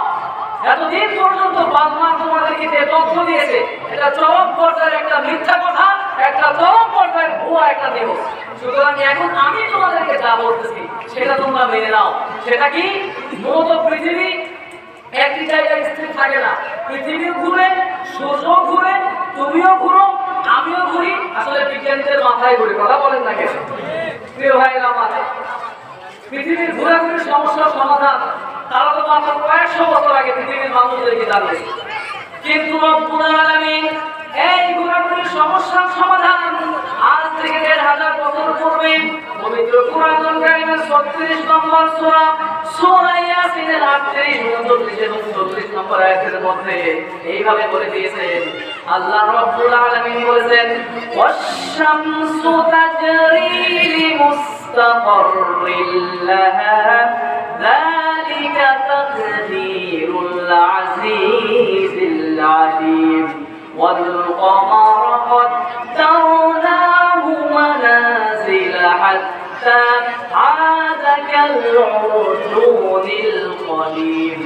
এতদিন পর্যন্ত বাংলা তোমাদেরকে যে তথ্য দিয়েছে এটা চরম পর্যায়ের একটা মিথ্যা কথা, একটা চরম পর্যায়ের ভুয়া একটা নিউজ। সুতরাং এখন আমি তোমাদেরকে যা বলতেছি সেটা তোমরা মেনে নাও। সেটা কি? মূলত পৃথিবী একটি জায়গায় স্থির থাকে না, পৃথিবী ঘুরে, সূর্য ঘুরে, তুমিও ঘুরো, আমিও ঘুরি। আসলে বিজ্ঞানীদের মাথায় ঘুরে, কথা বলেন না কেন? প্রিয় ভাইয়েরা আমার, পৃথিবীর ঘোরাঘুরির সমস্যার সমাধান তারা তো মাত্র কয়েকশো বছর আগে পৃথিবীর মানুষদেরকে জানিয়েছে। কিন্তু রব্বুল আলামিন এই ঘোরাঘুরির সমস্যার সমাধান আজ থেকে ১৫০০ বছর পূর্বে পবিত্র কুরআনুল কারীমের ৩৬ নম্বর সূরা সূরা ইয়াসিনের ৩৮, ৩৯ এবং ৪০ নম্বর আয়াতের মধ্যে এইভাবে বলে দিয়েছেন। আল্লাহ রব্বুল আলামিন বলেছেন, ওয়াশ-শামসু তাজরি লিমুস্তাকাররিল লাহা যালিকা তাকদীরুল আজিজিল আলীম والقمر قدرناه منازل حتى عاد كالعرجون القديم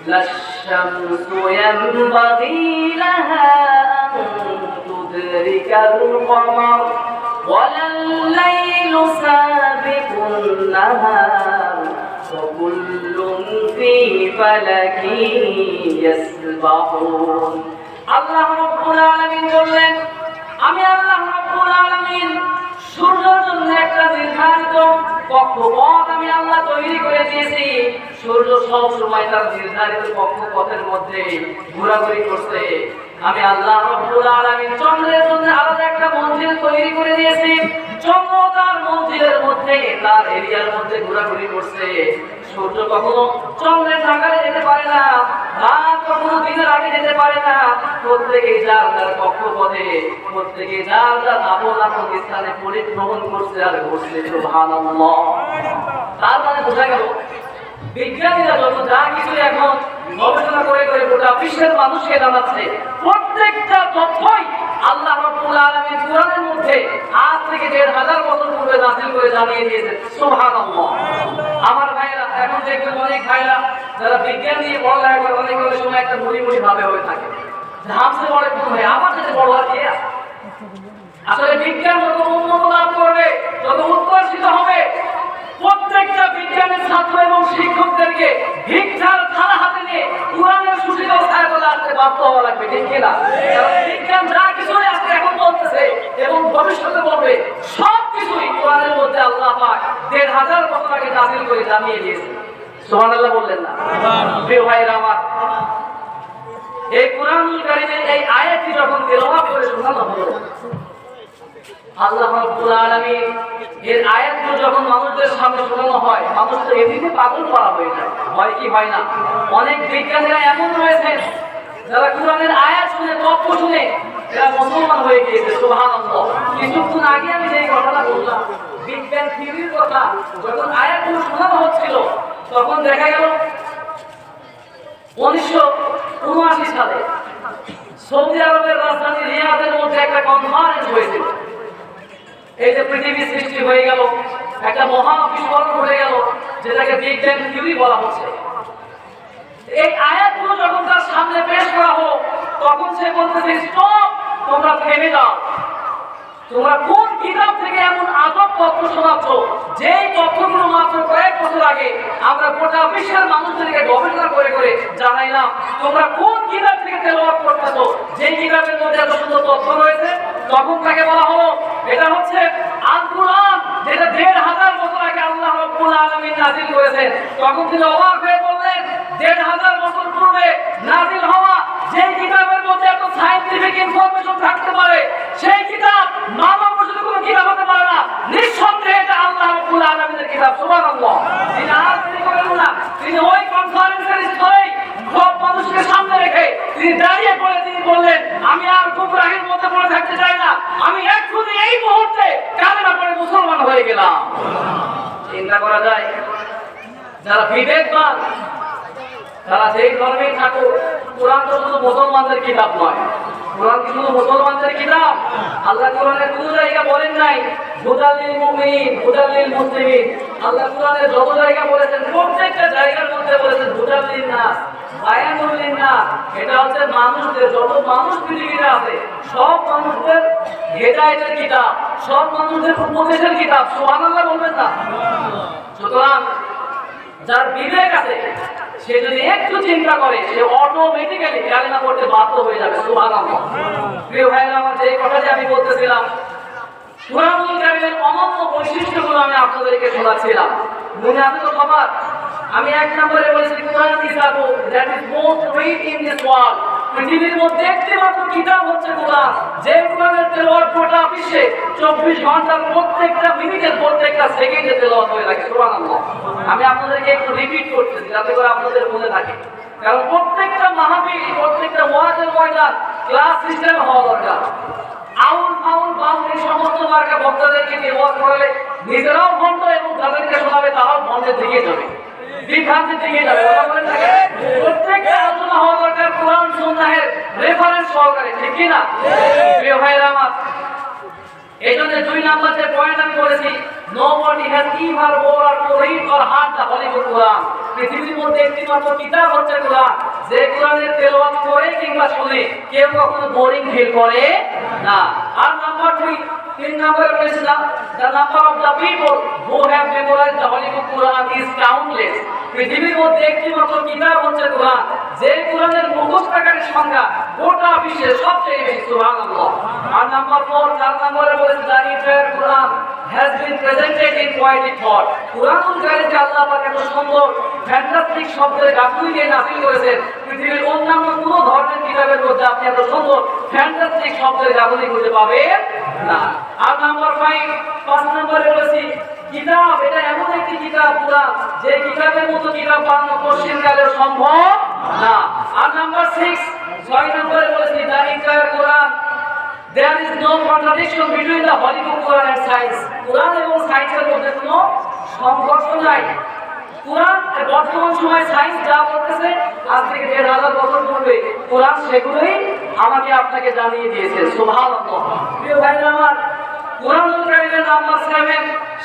لا الشمس ينبغي لها أن تدرك القمر ولا الليل سابق النهار وكل في فلك يسبحون। আল্লাহ রাব্বুল আলামিন বললেন, আমি আল্লাহ রাব্বুল আলামিন সূর্যের জন্য একটা নির্ধারিত কক্ষপথ আমি আল্লাহ তৈরি করে দিয়েছি। সূর্য সব সময় তার নির্ধারিত কক্ষপথের মধ্যে ঘোরাঘুরি করছে। আমি আল্লাহ রাব্বুল আলামিন চন্দ্রের জন্য আলাদা একটা মন্দির তৈরি করে দিয়েছি। চন্দ্র তার মন্দিরের মধ্যে, তার এরিয়ার মধ্যে ঘোরাঘুরি করছে। সূর্য কখনো চন্দ্রের নাগালে যেতে পারে না, রাত কখনো দিনের আগে যেতে পারে না। প্রত্যেকে যার যার কক্ষপথে, প্রত্যেকে যার যার আপন আপন স্থানে পরিভ্রমণ করছে আর ঘুরছে। সুবহানাল্লাহ। তার মানে বোঝা গেল বিজ্ঞানীরা যত যা কিছু এখন গবেষণা করে করে গোটা বিশ্বের মানুষকে জানাচ্ছে, প্রত্যেকটা তথ্যই আল্লাহ রাব্বুল আলামিন কুরআনের মধ্যে আজ থেকে ১৫০০ বছর পূর্বে নাযিল করে জানিয়ে দিয়েছেন। সুবহানাল্লাহ। আমার ভাইরা, এখন দেখবেন অনেক ভাইরা যারা বিজ্ঞান নিয়ে পড়ালেখা করে অনেক অনেক সময় একটা মুড়ি ভাবে হয়ে থাকে, ধামসে পড়ে কোন হয় আমার কাছে বড় আর কি আছে। আসলে বিজ্ঞান যত উন্নত লাভ করবে, যত উৎকর্ষিত হবে, প্রত্যেকটা বিজ্ঞানের ছাত্র এবং শিক্ষকদেরকে ভিক্ষার থালা হাতে নিয়ে কুরআনের সুশীতল ছায়াতলে আসতে বাধ্য হওয়া লাগবে, ঠিক কিনা? কারণ বিজ্ঞান যা কিছুই আজকে এখন বলতেছে এবং ভবিষ্যতে বলবে, সব কিছুই কোরআনের মধ্যে আল্লাহ পাক ১৫০০ বছর আগে নাযিল করে জানিয়ে দিয়েছে। সুবহানাল্লাহ বললেন না? প্রিয় ভাইরা আমার, এই কুরআনুল কারীমের এই আয়াতটি যখন তেলাওয়াত করে শোনানো হলো, আল্লাহ রাব্বুল আলামিন এর আয়াতগুলো যখন মানুষদের সামনে শোনানো হয়, মানুষ তো এমনিতে পাগল করা হয়ে যায়। হয় কি হয় না? অনেক বিজ্ঞানীরা এমন রয়েছেন যারা কুরআনের আয়াত শুনে, তথ্য শুনে এরা মুসলমান হয়ে গিয়েছে। সুবহানাল্লাহ। কিছুক্ষণ আগে আমি যে কথাটা বললাম, বিজ্ঞান থিওরির কথা, যখন আয়াতগুলো শোনানো হচ্ছিল তখন দেখা গেল 1979 সালে সৌদি আরবের রাজধানী রিয়াদের মধ্যে একটা কনফারেন্স হয়েছিল। এই যে পৃথিবী সৃষ্টি হয়ে গেল, একটা মহা বিস্ফোরণ ঘটে গেল, যেটাকে বিজ্ঞান থিওরি বলা হচ্ছে। এই আয়াতগুলো যখন তার সামনে পেশ করা হলো, তখন সে বলতেছে, স্টপ, তোমরা থেমে যাও। তোমরা কোন কিতাব থেকে এমন আজব তথ্য শোনাচ্ছ, যেই তথ্যগুলো মাত্র কয়েক বছর আগে আমরা গোটা বিশ্বের মানুষদেরকে গবেষণা করে করে জানাইলাম। তোমরা কোন কিতাব থেকে তেলাওয়াত করতেছো, যেই কিতাবের মধ্যে এত সুন্দর তথ্য রয়েছে? তখন তাকে বলা হলো, এটা হচ্ছে আল কুরআন, যেটা ১৫০০ বছর আগে আল্লাহ রাব্বুল আলামিন নাযিল করেছেন। তখন তিনি অবাক হয়ে বললেন, ১৫০০ বছর পূর্বে নাযিল হওয়া যেই কিতাবের মধ্যে এত সায়েন্টিফিক ইনফরমেশন থাকতে পারে, সেই কিতাব মানব রচিত কোনো কিতাব হতে পারে না। নিঃসন্দেহে এটা আল্লাহ রাব্বুল আলামিনের কিতাব। সুবহানাল্লাহ। তিনি আর তিনি করেন না, তিনি ওই কনফারেন্সের স্থলেই সব মানুষকে সামনে রেখে তিনি দাঁড়িয়ে পড়ে তিনি বললেন, আমি আর গুমরাহির মধ্যে পড়ে থাকতে চাই না, আমি এক্ষুনি এই মুহূর্তে কালেমা পড়ে মুসলমান হয়ে গেলাম। চিন্তা করা যায়, যারা বিবেকবান, তারা যেই ধর্মেই থাকুক, কোরআন তো শুধু মুসলমানদের কিতাব নয়, কোরআন কি শুধু মুসলমানদের কিতাব? আল্লাহ কোরআনে কোনো জায়গা বলেন নাই হুদাল লিল মুমিনিন, হুদাল লিল মুসলিমিন। আল্লাহ কোরআনে যত জায়গা বলেছেন প্রত্যেকটা জায়গার মধ্যে বলেছেন হুদাল লিন নাস, বায়ানুল লিন্নাস। এটা হচ্ছে মানুষদের, যত মানুষ পৃথিবীতে আছে সব মানুষদের হেদায়েতের কিতাব, সব মানুষদের উপদেশের কিতাব। সুবহানাল্লাহ বলবেন না? সুতরাং যার বিবেক আছে সে যদি একটু চিন্তা করে সে অটোমেটিক্যালি কালেমা পড়তে বাধ্য হয়ে যাবে। সুবহানাল্লাহ। প্রিয় ভাইরা আমার, যে কথাটি আমি বলতেছিলাম, কুরআনুল কারীমের অনন্য বৈশিষ্ট্যগুলো আমি আপনাদেরকে শোনাচ্ছিলাম। মনে আছে তো সবার? আমি এক নম্বরে বলেছি Quran is the book that is most read in this world. পৃথিবীর মধ্যে একটি মাত্র কিতাব হচ্ছে কুরআন, যে কুরআনের তেলাওয়াত গোটা বিশ্বে 24 ঘন্টার প্রত্যেকটা মিনিটের প্রত্যেকটা সেকেন্ডে তেলাওয়াত হয়ে থাকে। সুবহানাল্লাহ। আমি আপনাদেরকে একটু রিপিট করতেছি যাতে করে আপনাদের মনে থাকে, কারণ প্রত্যেকটা মাহফিল, প্রত্যেকটা ওয়াজের ময়দান ক্লাস সিস্টেম হওয়া দরকার। আউল ফাউল বাউল এই সমস্ত মার্কা বক্তাদেরকে নিয়ে ওয়াজ করালে নিজেরাও ভণ্ড এবং যাদেরকে শোনাবে তারাও ভণ্ডের দিকে যাবে, বিভ্রান্তির দিকে যাবে। প্রত্যেকটা আলোচনা হওয়া দরকার কোরআন সুন্নাহের রেফারেন্স সহকারে, ঠিক কি না? প্রিয় ভাইরা আমার, এই জন্য 2 নাম্বার যে পয়েন্ট আমি বলেছি, nobody has ever more to read or heard the Holy Quran। পৃথিবীর মধ্যে একটি মাত্র কিতাব হচ্ছে কোরআন, যে কোরআনের তেলাওয়াত করে কিংবা শুনে কেউ কখনো বোরিং ফিল করে না। আর নাম্বার 3 নম্বরে বলেছিলাম, the number of the people who have memorized the Holy Quran is countless। পৃথিবীর মধ্যে একটি মাত্র কিতাব হচ্ছে কোরআন, যে কোরআনের মুখস্থকারীর সংখ্যা গোটা বিশ্বের সবচেয়ে বেশি। সুবহানাল্লাহ। আর নাম্বার 4, 4 নম্বরে বলেছে, the entire Quran has been presented in poetic thought। কুরআনুল কারীমকে আল্লাহ পাক এত সুন্দর ফ্যান্টাস্টিক শব্দের গাঁথনি দিয়ে নাযিল করেছেন, পৃথিবীর অন্যান্য কোনো ধর্মের কিতাবের মধ্যে আপনি এত সুন্দর ফ্যান্টাস্টিক শব্দের গাঁথনি খুঁজে পাবেন না। আর নাম্বার 5 নম্বরে বলেছি, কিতাব এটা এমন একটি কিতাব কুরআন, যে কিতাবের মতো কিতাব বানানো কোশ্চেনকালেও সম্ভব না। আর নাম্বার 6 নম্বরে বলেছি, the entire Quran there is no contradiction between the Holy Quran and science। কুরআন এবং সায়েন্সের মধ্যে কোনো সংঘর্ষ নাই। কুরআন বর্তমান সময়ে সায়েন্স যা বলতেছে আজ থেকে 1000 বছর পূর্বে কুরআন সেগুলোই আমাকে আপনাকে জানিয়ে দিয়েছে। সুবহানাল্লাহ। প্রিয় ভাইরা আমার, কুরআনুল কারীমের number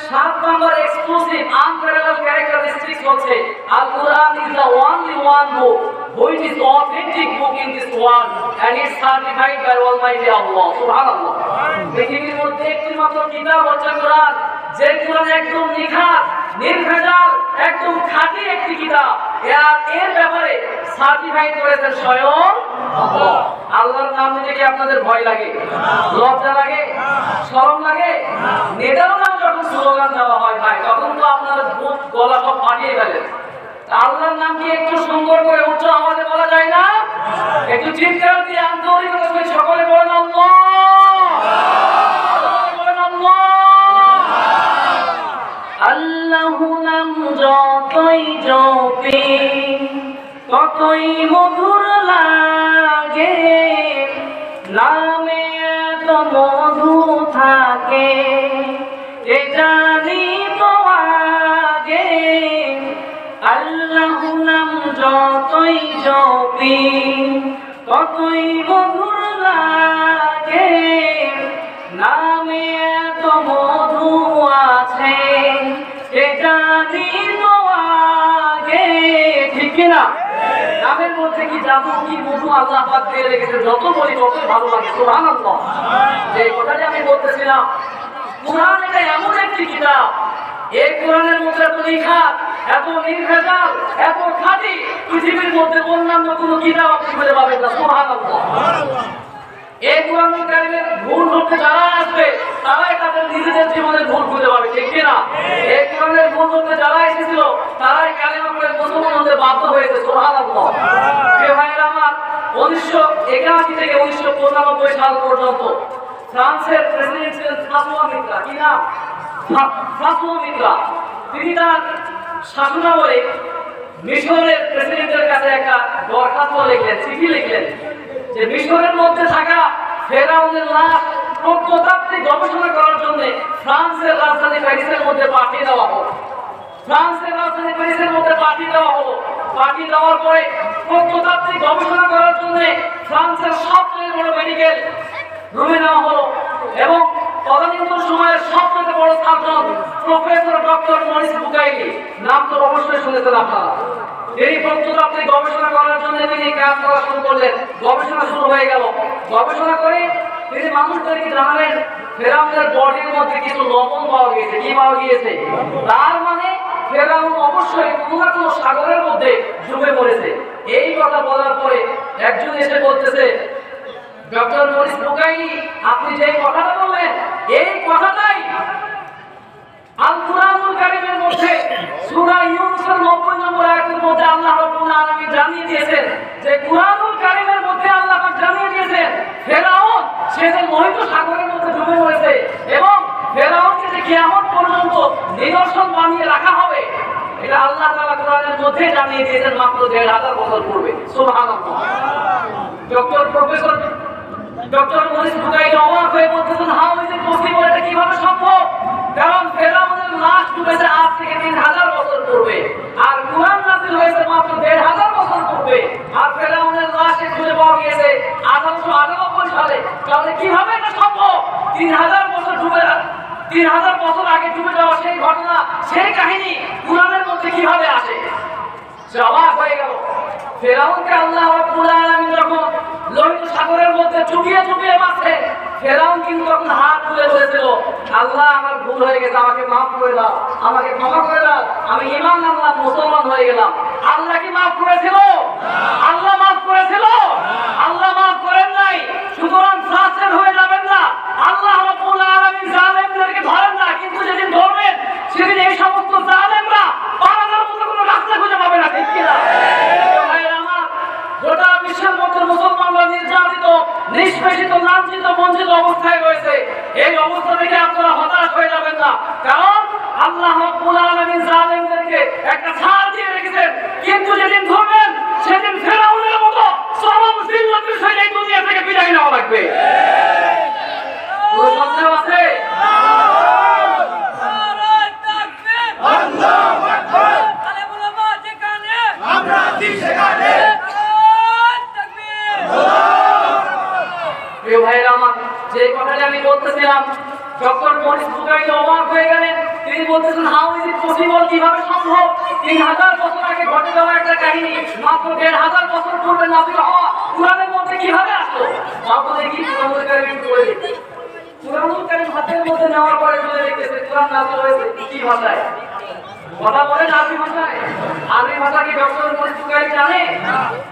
7 number exclusive unparallel characteristics হচ্ছে, Al Quran is the only one book which is authentic book in this world and it's certified by Almighty Allah। সুবহানাল্লাহ। পৃথিবীর মধ্যে একটি মাত্র কিতাব হচ্ছে কুরআন, যে কুরআন একদম নিখাত, নির্ভেজাল, একদম খাঁটি একটি কিতাব। এর ব্যাপারে সার্টিফাইড করেছেন স্বয়ং আল্লাহ। আল্লাহর নাম নিতে কি আপনাদের ভয় লাগে, লজ্জা লাগে, শরম লাগে? নেতার নাম যখন স্লোগান দেওয়া হয় ভাই, তখন তো আপনার বুক গলা সব ফাটিয়ে গেলে। আল্লাহর নাম কি একটু সুন্দর করে উচ্চ আওয়াজে বলা যায় না? একটু চিৎকার দিয়ে আন্তরিকতার সঙ্গে সকলে বলেন আল্লাহ, বলেন আল্লাহ। আল্লাহু নাম যতই জপি ততই মধুর লাগে, নামে এত মধু থাকে এ জানি তো আগে। আল্লাহু নাম যতই জপি ততই মধুর লাগে, নামে এত মধু আছে এ জানি তো আগে, ঠিক কিনা? নামের মধ্যে কি জাদু, কি মধু আল্লাহ পাক দিয়ে রেখেছে, যত বলি ততই ভালো লাগে। সুবহানাল্লাহ। যে কথাটি আমি বলতেছিলাম, কুরআন এটা এমন একটি কিতাব, এই কুরআনের মধ্যে এত নিখাত, এত নির্ভেজাল, এত খাঁটি পৃথিবীর মধ্যে অন্যান্য কোনো কিতাব আপনি খুঁজে পাবেন না। সুবহানাল্লাহ। এই কুরআনুল কারীমের ভুল ধরতে যারা আসবে তারাই তাদের নিজেদের জীবনের ভুল খুঁজে পাবে, ঠিক কিনা? এই কুরআনের ভুল ধরতে যারা এসেছিল তারাই কালেমা পড়ে মুসলমান হতে বাধ্য হয়েছে। সুবহানাল্লাহ। প্রিয় ভাইরা আমার, 1981 থেকে 1995 সাল পর্যন্ত ফ্রান্সের প্রেসিডেন্ট ছিলেন ফ্রাঁসোয়া মিত্রা। কি নাম? ফ্রাঁসোয়া মিত্রা। তিনি তার শাসনামলে মিশরের প্রেসিডেন্টের কাছে একটা দরখাস্ত লিখলেন, চিঠি লিখলেন, যে মিশরের মধ্যে থাকা ফেরাউনের লাশ প্রত্নতাত্ত্বিক গবেষণা করার জন্য ফ্রান্সের রাজধানী প্যারিসের মধ্যে পাঠিয়ে দেওয়া হলো। ফ্রান্সের রাজধানী প্যারিসের মধ্যে পাঠিয়ে দেওয়া হলো। পাঠিয়ে দেওয়ার পরে প্রত্নতাত্ত্বিক গবেষণা করার জন্য ফ্রান্সের সবচেয়ে বড় মেডিকেল রুমে নেওয়া হলো এবং তদানীন্তন সময়ের সবচেয়ে বড় ছাত্র প্রফেসর ডক্টর মরিস বুকাইলি, নাম তো অবশ্যই শুনেছেন আপনারা। এই প্রত্নতাত্ত্বিক গবেষণা করার জন্য তিনি কাজ করা শুরু করলেন। গবেষণা শুরু হয়ে গেল। গবেষণা করে তিনি মানুষদেরকে জানালেন ফেরাউনের বডির মধ্যে কিছু লবণ পাওয়া গিয়েছে। কি পাওয়া গিয়েছে? তার মানে ফেরাউন অবশ্যই কোনো না কোনো সাগরের মধ্যে ডুবে পড়েছে। এই কথা বলার পরে একজন এসে বলতেছে, ডক্টর মরিস বুকাইলি, আপনি যে কথাটা বললেন এই কথাটাই আল কুরআনুল কারীমের মধ্যে সূরা ইউনূসের 90 নম্বর আয়াতের মধ্যে আল্লাহ রাব্বুল আলামিন জানিয়ে দিয়েছেন যে কুরআনুল কারীমের মধ্যে আল্লাহ পাক জানিয়ে দিয়েছেন ফেরাউন সে যে লোহিত সাগরের মধ্যে ডুবে পড়েছে এবং ফেরাউনকে যে কিয়ামত পর্যন্ত নিদর্শন বানিয়ে রাখা হবে, এটা আল্লাহ তাআলা কোরআনের মধ্যে জানিয়ে দিয়েছেন মাত্র ১৫০০ বছর পূর্বে। সুবহানাল্লাহ। ডক্টর মরিস বুকাইলি অবাক হয়ে বলতেছেন, হাউ ইজ ইট পসিবল, এটা কিভাবে সম্ভব? কারণ ফেরাউনের লাশ ডুবেছে আজ থেকে ৩০০০ বছর পূর্বে, আর কুরআন নাযিল হয়েছে মাত্র ১৫০০ বছর পূর্বে, আর ফেরাউনের লাশ খুঁজে পাওয়া গিয়েছে ১৮৯৮ সালে। তাহলে কিভাবে এটা সম্ভব? ৩০০০ বছর ডুবে ৩০০০ বছর আগে ডুবে যাওয়া সেই ঘটনা, সেই কাহিনী কুরআনের মধ্যে কিভাবে আসে? সে অবাক হয়ে গেল। ফেরাউনকে আল্লাহ রাব্বুল আলামিন যখন লোহিত সাগরের মধ্যে চুবিয়ে চুবিয়ে মারছে, ফেরাউন কিন্তু তখন হাত তুলে বলেছিল, আল্লাহ আমার ভুল হয়ে গেছে, আমাকে মাফ করে দাও, আমাকে ক্ষমা করে দাও, আমি ঈমান আনলাম, মুসলমান হয়ে গেলাম। আল্লাহ কি মাফ করেছিল? আল্লাহ মাফ করেছিল? আল্লাহ মাফ করেন নাই। সুতরাং ফ্রাস্ট্রেট হয়ে যাবেন না। আল্লাহ রাব্বুল আলামিন জালেমদেরকে ধরেন না, কিন্তু যেদিন ধরবেন সেদিন এই সমস্ত জালেমরা পালানোর মতো কোনো রাস্তা খুঁজে পাবে না। ঠিক কিনা? গোটা বিশ্বের মধ্যে মুসলমানরা নির্যাতিত, নিষ্পেষিত, লাঞ্ছিত, বঞ্চিত অবস্থায় রয়েছে। এই অবস্থা থেকে আপনারা হতাশ হয়ে যাবেন না, কারণ আল্লাহ রাব্বুল আলামিন জালেমদেরকে একটা ছাড় দিয়ে রেখেছেন। কিন্তু যেদিন ধরবেন সেদিন ফেরাউনের মতো চরম জিল্লতের সহিত এই দুনিয়া থেকে বিদায় নেওয়া লাগবে। কোনো সন্দেহ আছে? প্রিয় ভাইয়েরা আমার, যে কথাটা আমি বলতেছিলাম, ডক্টর মরিস বুকাইলি অবাক হয়ে গেলেন। তিনি বলতেছেন, হাউ ইজ ইট পসিবল, কিভাবে সম্ভব? ৩০০০ বছর আগে ঘটে যাওয়া একটা কাহিনী মাত্র ১৫০০ বছর পূর্বে নাযিল হওয়া কুরআনের মধ্যে কিভাবে আসলো? আপনাদের কি কুরআনুল কারীম বলে? কুরআনুল কারীম হাতের মধ্যে নেওয়ার পরে চলে দেখতেছে কুরআন নাযিল হয়েছে কি ভাষায়? কথা বলেন আরবি ভাষায়। আরবি ভাষা কি ডক্টর মরিস বুকাইলি জানে?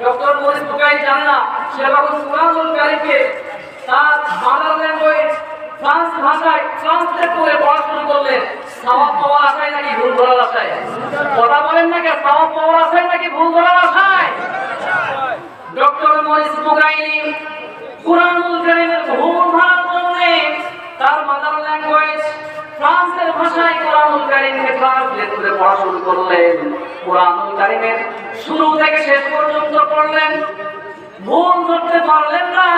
ডক্টর মরিস বুকাইলি জানে না। সে যখন কুরআনুল কারীমকে তার মাদার ল্যাঙ্গুয়েজ ফ্রান্স ভাষায় ট্রান্সলেট করে পড়া শুরু করলেন, সওয়াব পাওয়ার আশায় নাকি ভুল ধরার আশায়? কথা বলেন না, কে সওয়াব পাওয়ার আশায় নাকি ভুল ধরার আশায়? ডক্টর মরিস বুকাইলি কুরআনুল কারীমের ভুল ধরার জন্য তার মাদার ল্যাঙ্গুয়েজ ফ্রান্সের ভাষায় কুরআনুল কারীমকে ট্রান্সলেট করে পড়া শুরু করলেন। কুরআনুল কারীমের শুরু থেকে শেষ পর্যন্ত পড়লেন, ভুল ধরতে পারলেন না।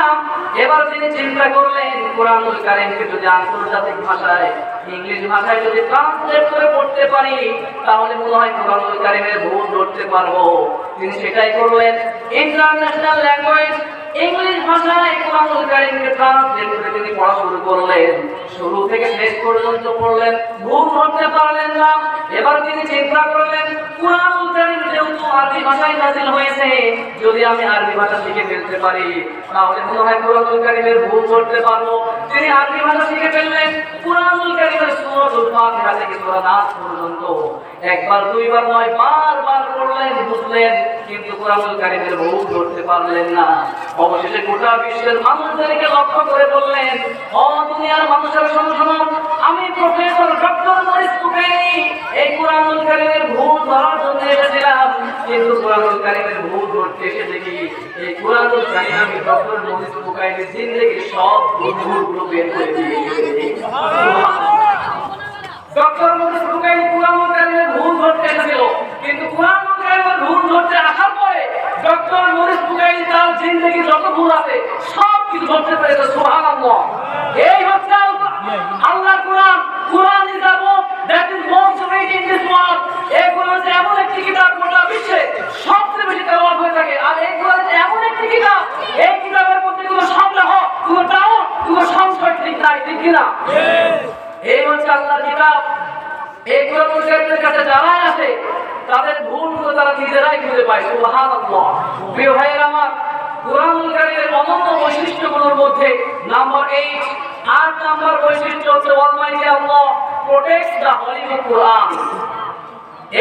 এবার তিনি চিন্তা করলেন, কুরআনুল কারীমকে যদি আন্তর্জাতিক ভাষায়, ইংলিশ ভাষায় যদি ট্রান্সলেট করে পড়তে পারি, তাহলে মনে হয় কুরআনুল কারীমের ভুল ধরতে পারবো। তিনি সেটাই করলেন। ইন্টারন্যাশনাল ল্যাঙ্গুয়েজ ইংলিশ ভাষায় কুরআনুল কারীমকে ট্রান্সলেট করে তিনি পড়া শুরু করলেন। শুরু থেকে শেষ পর্যন্ত পড়লেন, ভুল ধরতে পারলেন না। এবার তিনি চিন্তা করলেন, কুরআনুল কারীম যেহেতু আরবি ভাষায় নাযিল হয়েছে, যদি আমি আরবি ভাষা শিখে ফেলতে পারি, তাহলে মনে হয় কুরআনুল কারীমের ভুল ধরতে পারবো। তিনি আরবি ভাষা শিখে ফেললেন। কুরআনুল কারীমের সূরাতুল ফাতিহা থেকে সূরা নাস পর্যন্ত একবার, দুইবার নয়, বারবার পড়লেন, বুঝলেন, কিন্তু কুরআনুল কারীমের ভুল ধরতে পারলেন না। অবশেষে গোটা বিশ্বের মানুষদেরকে লক্ষ্য করে বললেন, ও দুনিয়ার মানুষের শোনো, আমি প্রফেসর ডক্টর মরিস বুকাইলি এই কুরআনুল কারীমের ভুল ধরার জন্য এসেছিলাম, কিন্তু কুরআনুল কারীমের ভুল ধরতে এসে দেখি এই কুরআনুল কারীম আমি ডক্টর মরিস বুকাইলির জিন্দেগির সব ভুলগুলো বের করে দিয়েছি। ডক্টর মরিস বুকাইলি কুরআনুল কারীমের ভুল ধরতে এসেছিল, কিন্তু কুরআনুল কারীমের ভুল ধরতে আসার পরে ডক্টর মরিস বুকাইলি তার জিন্দেগির যত ভুল আছে সব কিছু ধরতে পেরেছে। সুবহানাল্লাহ। এই হচ্ছে আল্লাহর কোরআন। Quran is the book that is most read in this world. এই কোরআন এমন একটি কিতাব গোটা বিশ্বে সবচেয়ে বেশি তেলাওয়াত হয়ে থাকে। আর এই কোরআন এমন একটি কিতাব, এই কিতাবের মধ্যে কোনো সন্দেহ, কোনো ডাউট, কোনো সংশয় ঠিক নাই, ঠিক কিনা? এই হচ্ছে আল্লাহর কিতাব। এই কোরআনুল কারীমের কাছে যারাই আসে তাদের ভুলগুলো তারা নিজেরাই খুঁজে পায়। সুবহানাল্লাহ। প্রিয় ভাইয়েরা আমার, কোরআনুল কারীমের অনন্য বৈশিষ্ট্যগুলোর মধ্যে নাম্বার 8, 8 নাম্বার বৈশিষ্ট্য হচ্ছে almighty Allah protects the holy Quran.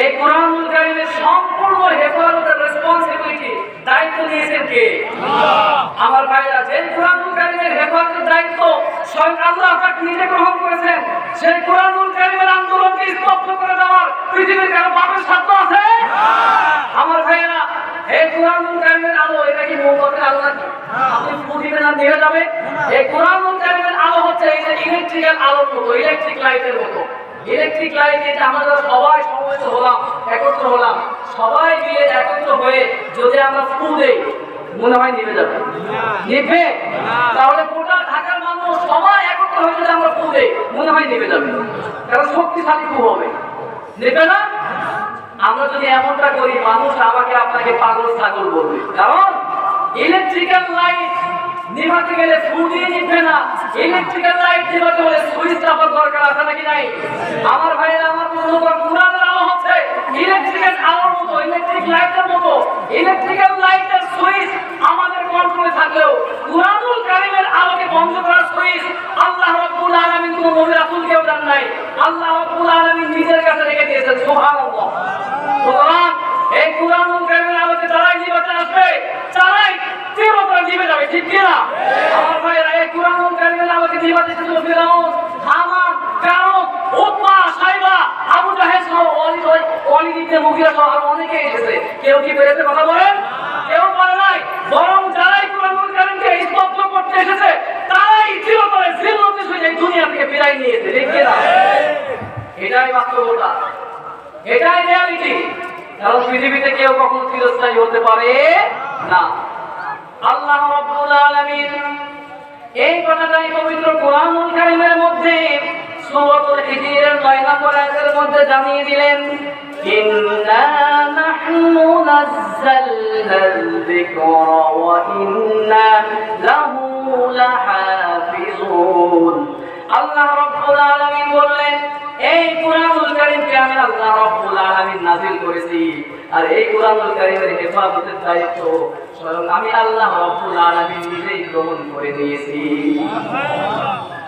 এই কোরআনুল কারীমের সম্পূর্ণ হেফাজতের রেসপন্সিবিলিটি, দায়িত্ব নিয়েছেন কে? আমার ভাইরা, যে কোরআনুল কারীমের হেফাজতের দায়িত্ব স্বয়ং আল্লাহ পাক নিজে গ্রহণ করেছেন, সেই কোরআনুল কারীমের আন্দোলনকে স্তব্ধ করে দেওয়ার পৃথিবীর কারো বাপের সাধ্য আছে? আমার ভাইরা, এই কোরআনুল কারীমের আলো, এটা কি মোমবাতির আলো নাকি? আপনি ফু দিবেন আর নিভে যাবে? এই কোরআনুল কারীমের আলো হচ্ছে এই যে ইলেকট্রিক্যাল আলোর মতো, ইলেকট্রিক লাইটের মতো। ইলেকট্রিক লাইট, এটা আমরা সবাই সমবেত হলাম, একত্র হলাম, সবাই মিলে একত্র হয়ে যদি আমরা ফু দেই, মনে হয় নিভে যাবে? নিভে? তাহলে গোটা ঢাকার মানুষ সবাই একত্র হয়ে যদি আমরা ফু দেই, মনে হয় নিভে যাবে? কারণ শক্তিশালী ফু হবে, নিভে না? আমরা যদি এমনটা করি, মানুষ আমাকে আপনাকে পাগল ছাগল বলবে। কারণ ইলেকট্রিক্যাল লাইট নিভাতে গেলে ফু দিয়ে নিভবে না। ইলেকট্রিক্যাল লাইট নিভাতে হলে সুইচ চাপার দরকার আছে নাকি নাই? আমার ভাইরা, আমার বন্ধুগণ, কোরআনের আলো হচ্ছে ইলেকট্রিক্যাল আলোর মতো, ইলেকট্রিক লাইটের মতো। ইলেকট্রিক্যাল লাইটের সুইচ আমাদের কন্ট্রোলে থাকলেও কোরআনুল কারীমের আলোকে বন্ধ করার সুইচ আল্লাহ রাব্বুল আলামিন কোন নবী রাসূলকেও দেন নাই, আল্লাহ রাব্বুল আলামিন নিজের কাছে রেখে দিয়েছেন। সুবহানাল্লাহ। সুতরাং এই কোরআনুল কারীমের আলোকে যারাই নিভাতে আসবে, তারাই তীব্রতা নিভে যাবে, ঠিক কিনা? আমার ভাইরা, এই কোরআনুল কারীমের আলোকে নিভাতে এসেছিল ফিরআউন, হামান, কারুন, উতবা, সাইবা, আবু জাহেল সহ ওয়ালিদ ইবনে মুগীরা সহ আরো অনেকে এসেছে। কেউ কি পেরেছে কথা বলেন? কেউ পারে নাই। বরং যারাই কোরআনুল কারীমকে স্তব্ধ করতে এসেছে, তারাই চিরতরে জিল্লতি হয়ে এই দুনিয়া থেকে বিদায় নিয়েছে, ঠিক কিনা? এটাই বাস্তবতা, এটাই রিয়ালিটি। কারণ পৃথিবীতে কেউ কখনো চিরস্থায়ী হতে পারে না। আল্লাহ রাব্বুল আলামিন এই কথাটাই পবিত্র কোরআনুল কারীমের মধ্যে সূরাতুল হিজরের 9 নম্বর আয়াতের মধ্যে জানিয়ে দিলেন, ইন্না নাহনু নাযালনাল যিকরা ওয়া ইন্না লাহু লাহাফিজুন। আল্লাহ রাব্বুল আলামিন বললেন, এই কোরআনুল কারীমকে আমি আল্লাহ রাব্বুল আলামিন নাযিল করেছি, আর এই কোরআনুল কারীমের হেফাজতের দায়িত্ব স্বয়ং আমি আল্লাহ রাব্বুল আলামিন নিজেই গ্রহণ করে নিয়েছি।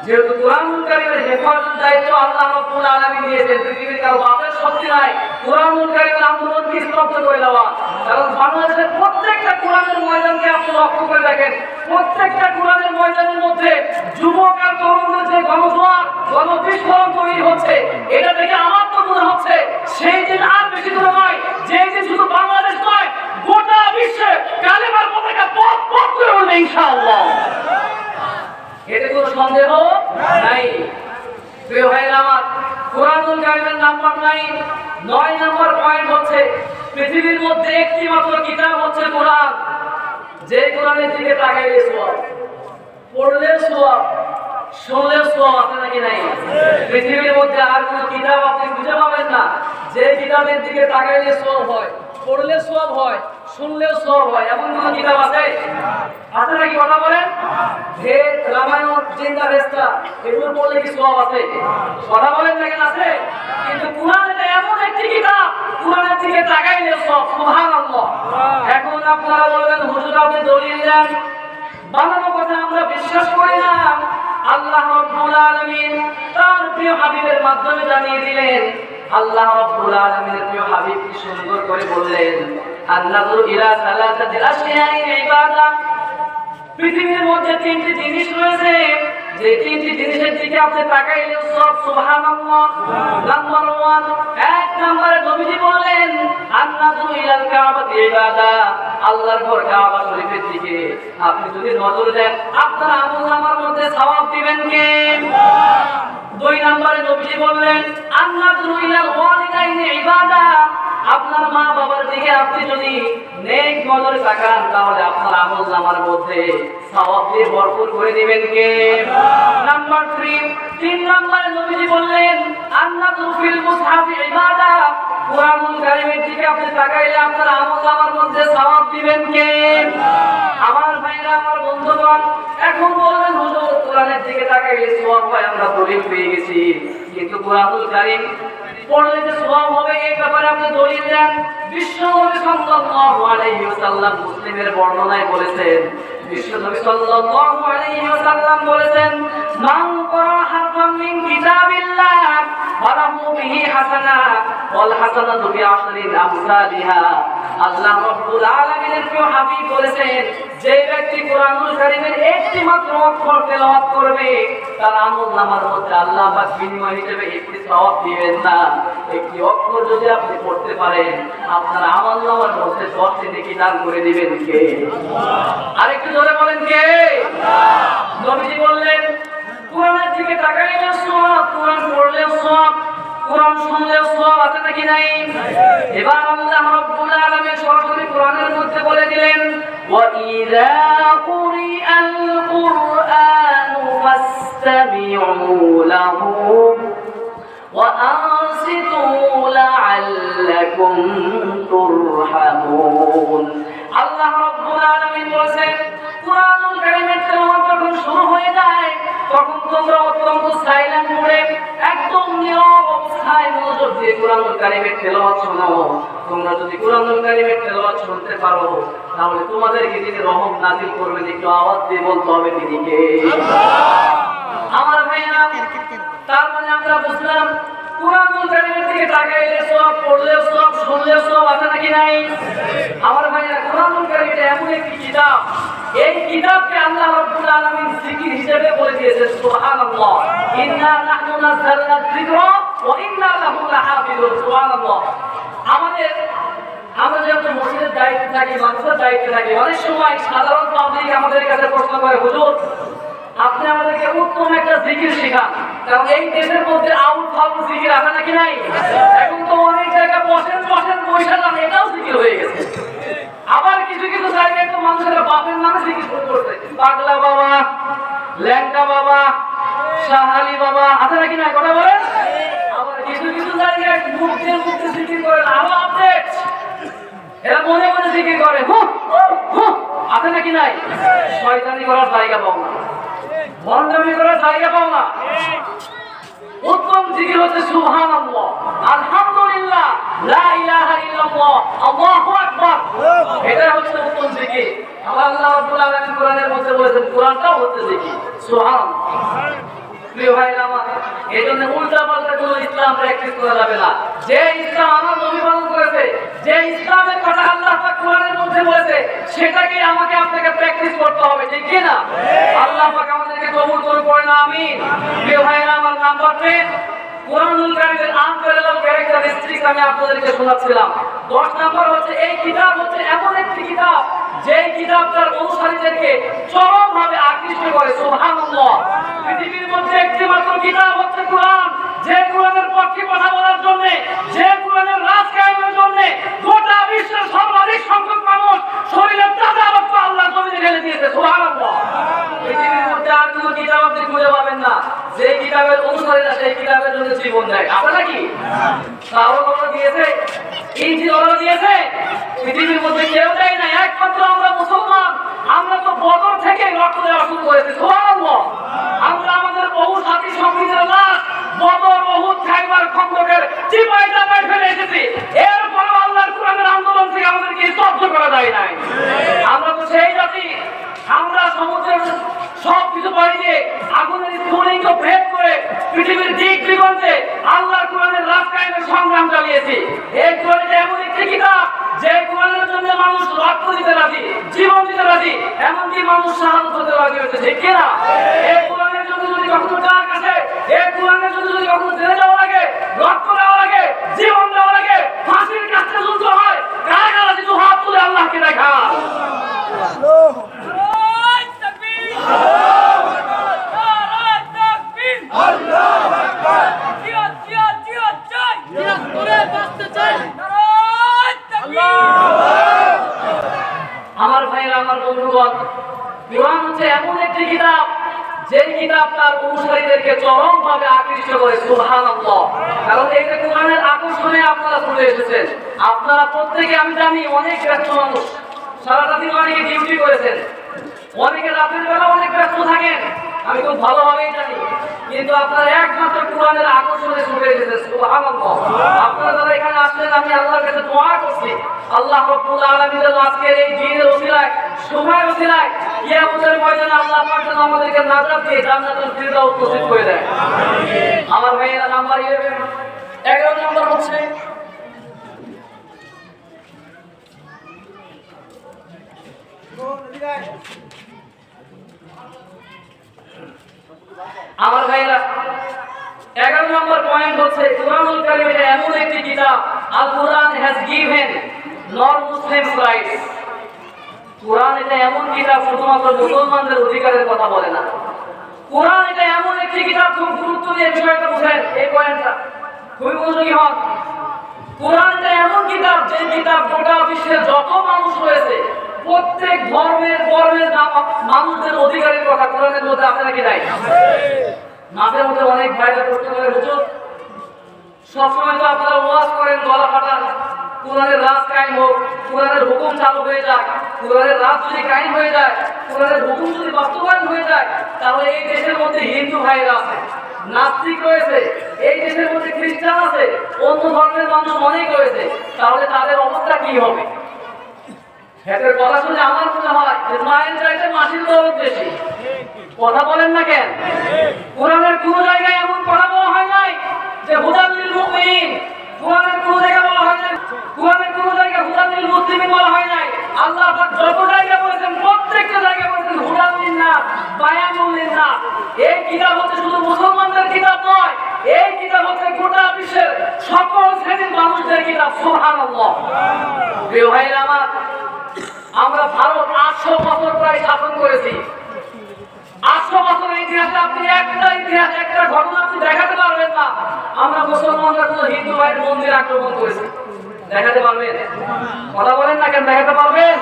যেহেতু কোরআনুল কারীমের হেফাজতের দায়িত্ব আল্লাহ রাব্বুল আলামিন নিয়েছেন, পৃথিবীর কারো বাপের শক্তি নাই কোরআনুল কারীমের আন্দোলনকে স্তব্ধ করে দেওয়া। কারণ বাংলাদেশের প্রত্যেকটা কোরআনের ময়দানকে আপনি লক্ষ্য করে দেখেন, প্রত্যেকটা কোরআনের ময়দানের মধ্যে যুবক আর তরুণদের যে গণজোয়ার, গণবিস্ফোরণ তৈরি হচ্ছে, এটা দেখে আমার তো মনে হচ্ছে সেই দিন আর বেশি দূরে নয়, যেই দিন শুধু বাংলাদেশ নয়, গোটা বিশ্বে কালেমার পতাকা পথ পথ করে উঠবে ইনশাআল্লাহ। এতে কোনো সন্দেহ নাই। প্রিয় ভাইরা আমার, কোরআনুল কারীমের নাম্বার 9 নম্বর পয়েন্ট হচ্ছে, পৃথিবীর মধ্যে একটি মাত্র কিতাব হচ্ছে কোরআন, যে কোরআনের দিকে তাকাইলে সওয়াব, পড়লে সওয়াব, শুনলে সওয়াব, আছে নাকি নাই? পৃথিবীর মধ্যে আর কোনো কিতাব আপনি খুঁজে পাবেন না যে কিতাবের দিকে তাকাইলে সওয়াব হয়, পড়লে সওয়াব হয়, শুনলেও সওয়াব হয়। এমন কোনো কিতাব আছে? আছে নাকি কথা বলেন? বেদ, রামায়ণ, জিন্দা ভেস্তা, এগুলো পড়লে কি সওয়াব আছে? কথা বলেন না কেন আছে? কিন্তু কোরআন এটা এমন একটি কিতাব, কোরআনের দিকে তাকাইলে সওয়াব। সুবহানাল্লাহ। এখন আপনারা বলবেন, হুজুর আপনি দলিল দেন, বানানো কথা আমরা বিশ্বাস করি না। আল্লাহ রাব্বুল আলামিন তার প্রিয় হাবিবের মাধ্যমে জানিয়ে দিলেন। আল্লাহ রাব্বুল আলামিনের প্রিয় হাবিব কি সুন্দর করে বললেন, আন-নাযরু ইলা সালাসাতি আশিয়াই ইবাদা। পৃথিবীর মধ্যে 3টি জিনিস রয়েছে, যে 3টি জিনিসের দিকে আপনি তাকাইলে সব সুবহানাল্লাহ। নাম্বার 1, 1 নম্বরে নবীজি বললেন, আন-নাযরু ইলাল কাবাতি ইবাদা। আল্লাহর ঘর কাবা শরীফের দিকে আপনি যদি নজর দেন, আপনার আমলনামার মধ্যে সওয়াব দিবেন কে? 2 নম্বরে নবীজি বললেন, আন-নাযরু ইলাল ওয়ালিদাইনি ইবাদা। আপনার মা বাবার দিকে আপনি যদি নেক নজরে তাকান, তাহলে আপনার আমলনামার মধ্যে সওয়াব দিয়ে ভরপুর করে দিবেন কে? নাম্বার 3 নম্বরে নবীজি বললেন, আন-নাযরু ফিল মুসহাফি ইবাদা। কুরআনুল কারীমের দিকে আপনি তাকাইলে আপনার আমলনামার মধ্যে সওয়াব দিবেন কে? আমার ভাইরা, আমার বন্ধুগণ, এখন বলবেন হুজুর কোরআনের দিকে তাকাইলে সওয়াব হয়, আমরা দলিল পেয়ে গেছি, কিন্তু কুরআনুল কারীম পড়লে যে সওয়াব হবে এই ব্যাপারে আপনি দলিল দেন। বিশ্বনবী সাল্লাল্লাহু আলাইহি ওয়াসাল্লাম মুসলিমের বর্ণনায় বলেছেন, বিশ্বনবী সাল্লাল্লাহু আলাইহি ওয়াসাল্লাম বলেছেন, মান ক্বারা হারফান মিন কিতাবিল্লাহ ফালাহু বিহি হাসানাহ ওয়াল হাসানাতু বিআশরি আমসালিহা। আল্লাহ রাব্বুল আলামিনের প্রিয় হাবিব বলেছেন, যে ব্যক্তি কোরআনুল কারীমের একটি মাত্র অক্ষর তেলাওয়াত করবে তার আমলনামার মধ্যে আল্লাহ পাক বিনিময় হিসেবে একটি সওয়াব দিবেন না। একটি অক্ষর যদি আপনি পড়তে পারেন আপনার আমলনামার মধ্যে 10টি নেকি দান করে দিবেন কে? আরেকটু জোরে বলেন কে? নবীজি বললেন কোরআনের দিকে তাকাইলে সওয়াব, কোরআন পড়লে সওয়াব, কোরআন শুনলে সওয়াব আছে নাকি নাই? এবার আল্লাহ রাব্বুল আলামিন সরাসরি কোরআনের মধ্যে বলে দিলেন, ওয়া ইযা কুরিআল কুরআনু ফাসতামিউ লাহু ওয়া আনসিতু লাআল্লাকুম তুরহামুন। আল্লাহ রাব্বুল আলামিন বলেন কুরআনুল কারীমের তেলাওয়াত যখন শুরু হয়ে যায় তখন তোমরা অত্যন্ত সাইলেন্ট মোডে একদম নীরব অবস্থায় মনোযোগ দিয়ে কুরআনুল কারীমের তেলাওয়াত শোনো। তোমরা যদি কুরআনুল কারীমের তেলাওয়াত শুনতে পারো তাহলে তোমাদেরকে যিনি রহম নাযিল করবেন একটু আওয়াজ দিয়ে বলতে হবে তিনি কে? আমার ভাইরা, তার মানে আমরা বুঝলাম কুরআনুল কারীমের দিকে তাকাইলে সওয়াব, পড়লে সওয়াব, শুনলে সওয়াব আছে নাকি নাই? আমার ভাইরা, কুরআনুল কারীম এটা এমন একটি কিতাব, এই কিতাবকে আল্লাহ রাব্বুল আলামিন জিকির হিসেবে বলে দিয়েছেন। সুবহানাল্লাহ, ইন্না নাহনু নাযালনা যিকরা ওয়া ইন্না লাহু লাহাফিজুন। সুবহানাল্লাহ। আমরা যখন মসজিদের দায়িত্বে থাকি, মাদ্রাসার দায়িত্বে থাকি, অনেক সময় সাধারণ পাবলিক আমাদের কাছে প্রশ্ন করে, হুজুর আপনি আমাদেরকে উত্তম একটা জিকির শেখান, কারণ এই দেশের মধ্যে আউট ফাউল জিকির আছে নাকি নাই? এখন তো অনেক জায়গায় বসেন বসে যান, এটাও জিকির হয়ে গেছে। আবার কিছু কিছু জায়গায় তো মানুষেরা বাপের নামে জিকির শুরু করছে, পাগলা বাবা, ল্যাংটা বাবা, শাহালি বাবা, আছে নাকি নাই? কথা বলেন। আবার কিছু কিছু জায়গায় মুখে জিকির করেন, আরো আপডেট, এরা মনে মনে জিকির করে, আছে নাকি নাই? শয়তানি করার জায়গা পাও না, ভণ্ডামি করার জায়গা পাও না। উত্তম জিকির হচ্ছে সুবহানাল্লাহ, আলহামদুলিল্লাহ, লা ইলাহা ইল্লাল্লাহ, আল্লাহু আকবার। এটা হচ্ছে উত্তম জিকির। আল্লাহ রাব্বুল আলামিন কোরআনের মধ্যে বলেছেন কোরআনটাও হচ্ছে জিকির। সুবহানাল্লাহ। প্রিয় ভাইরা আমার, এজন্য উল্টাপাল্টা কোনো ইসলাম প্র্যাকটিস করা যাবে না। যে ইসলাম আমার নবী পালন করেছে, যে ইসলামের কথা আল্লাহ পাক কোরআনের মধ্যে বলেছে, সেটাকে আমাকে আপনাকে প্র্যাকটিস করতে হবে, ঠিক কি না? আল্লাহ পাক আমাদেরকে কবুল করুন, পড়েন আমিন। প্রিয় ভাইরা আমার, নাম্বার 10 কুরআনুল কারীমের আনপ্যারালাল ক্যারেক্টারিস্টিক্স আমি আপনাদেরকে শোনাচ্ছিলাম। 10 নাম্বার হচ্ছে এই কিতাব হচ্ছে এমন একটি কিতাব যে কিতাবটার অনুসারীদেরকে চরমভাবে আকৃষ্ট করে। সুবহানাল্লাহ। পৃথিবীর মধ্যে একটি মাত্র কিতাব হচ্ছে কোরআন, যে কোরআনের পক্ষে কথা বলার জন্য, যে কোরআনের রাজ কায়েমের জন্য গোটা বিশ্বের সর্বাধিক সংখ্যক মানুষ শরীরের তাজা রক্ত আল্লাহ জমিনে ঢেলে দিয়েছে। সুবহানাল্লাহ। পৃথিবীর মধ্যে আর কোনো কিতাব আপনি খুঁজে পাবেন না যে কিতাবের অনুসারীরা সেই কিতাবের জন্য জীবন দেয়, আছে নাকি? তাওরাত ওরা দিয়েছে, ইনজিল ওরা দিয়েছে, পৃথিবীর মধ্যে কেউ দেয় না, একমাত্র আমরা মুসলমান। আমরা তো বদর থেকে রক্ত দেওয়া শুরু করেছি। সুবহানাল্লাহ। আমরা আমাদের বহু সাথী সঙ্গীদের লাশ বদর, উহুদ, খাইবার, খন্দকের চিপায় চাপায় ফেলে এসেছি। এরপরও আল্লাহর কোরআনের আন্দোলন থেকে আমাদেরকে স্তব্ধ করা যায় নাই। আমরা তো সেই জাতি, আমরা সমুদ্রের সবকিছু পাড়ি দিয়ে আগুনের স্ফুলিঙ্গ ভেদ করে পৃথিবীর দিক দিগন্তে আল্লাহর কোরআনের রাজ কায়েমের সংগ্রাম চালিয়েছি। এই কোরআন এমন একটি কিতাব যে কোরআনের জন্য মানুষ রক্ত দিতে রাজি, জীবন দিতে রাজি, এমনকি মানুষ শাহাদাত হতে রাজি হয়েছে, ঠিক কিনা? এই কোরআনের জন্য যদি কখনো ডাক আসে, এই কোরআনের জন্য যদি কখনো জেলে যাওয়া লাগে, রক্ত দেওয়া লাগে, জীবন দেওয়া লাগে, ফাঁসির কাছে ঝুলতে হয়, কারাগারে যদি হাত তুলে আল্লাহকে দেখা। আমার ভাইরা, আমার বন্ধুগণ, কোরআন হচ্ছে এমন একটি কিতাব যে কিতাব তার অনুসারীদেরকে চরমভাবে আকৃষ্ট করে। সুবহানাল্লাহ। কারণ এই যে কোরআনের আকর্ষণে আপনারা চলে এসেছেন। আপনারা প্রত্যেকে আমি জানি অনেক ব্যস্ত মানুষ, সারাটা দিন অনেকে ডিউটি করেছেন, অনেকে রাতের বেলা অনেক ব্যস্ত থাকেন, আমি খুব ভালোভাবেই জানি। কিন্তু আপনারা একমাত্র কোরআনের আকর্ষণে ছুটে এসেছেন। সুবহানাল্লাহ। আপনারা যারা এখানে আসলেন, আমি আল্লাহর কাছে দোয়া করছি আল্লাহ রাব্বুল আলামিন যেন আজকের এই দিনের ওসিলায়, সময়ের ওসিলায়, কিয়ামতের ময়দানে আল্লাহ পাক যেন আমাদেরকে নাজাত দিয়ে জান্নাতুল ফিরদাউস নসিব করে দেয়। আমার ভাইয়েরা, নাম্বার 11 নম্বর হচ্ছে আমার ভাইরা 11 নম্বর পয়েন্ট হচ্ছে কুরআনুল কারীম এটা এমন একটি কিতাব, Al Quran has given non Muslims rights. কুরআন এটা এমন কিতাব শুধুমাত্র মুসলমানদের অধিকারের কথা বলে না। কুরআন এটা এমন একটি কিতাব, খুব গুরুত্ব দিয়ে বিষয়টা বুঝেন, এই পয়েন্টটা খুবই মনোযোগী হন। কুরআন এটা এমন কিতাব, যে কিতাব গোটা বিশ্বের যত মানুষ রয়েছে প্রত্যেক ধর্মের বর্ণের মানুষদের অধিকারের কথা কোরআনের মধ্যে আছে নাকি নাই? মাঝে মধ্যে অনেক ভাইরা প্রশ্ন করে, হুজুর সবসময় তো আপনারা ওয়াজ করেন, গলা ফাটান, কোরআনের রাজ কায়েম হোক, কোরআনের হুকুম চালু হয়ে যায়, কোরআনের রাজ যদি কায়েম হয়ে যায়, কোরআনের হুকুম যদি বাস্তবায়ন হয়ে যায়, তাহলে এই দেশের মধ্যে হিন্দু ভাইরা আছে, নাস্তিক রয়েছে, এই দেশের মধ্যে খ্রিস্টান আছে, অন্য ধর্মের মানুষ অনেক রয়েছে, তাহলে তাদের অবস্থা কি হবে? এদের কথা শুনে আমার মনে হয় যে মায়ের চাইতে মাসির দরদ বেশি। কথা বলেন না কেন? কোরআনের কোন জায়গায় এমন কথা বলা হয় নাই যে হুদাল লিল মুমিনিন, কোরআনের কোন জায়গায় বলা হয় নাই, কোরআনের কোন জায়গায় হুদাল লিল মুসলিমিন বলা হয় নাই। আল্লাহ পাক যত জায়গায় বলেছেন প্রত্যেকটা জায়গায় বলেছেন হুদাল লিন-নাস, বায়ানুল লিন-নাস। এই কিতাব হচ্ছে শুধু মুসলমানদের কিতাব নয়, এই কিতাব হচ্ছে গোটা বিশ্বের সকল শ্রেণীর মানুষদের কিতাব। সুবহানাল্লাহ। প্রিয় ভাইরা আমার, আমরা ভারত 800 বছর প্রায় শাসন করেছি। 800 বছরের ইতিহাসে আপনি একটা ঘটনা আপনি দেখাতে পারবেন না আমরা মুসলমানরা কোনো হিন্দু ভাইয়ের মন্দির আক্রমণ করেছি। দেখাতে পারবেন? কথা বলেন না কেন? দেখাতে পারবেন?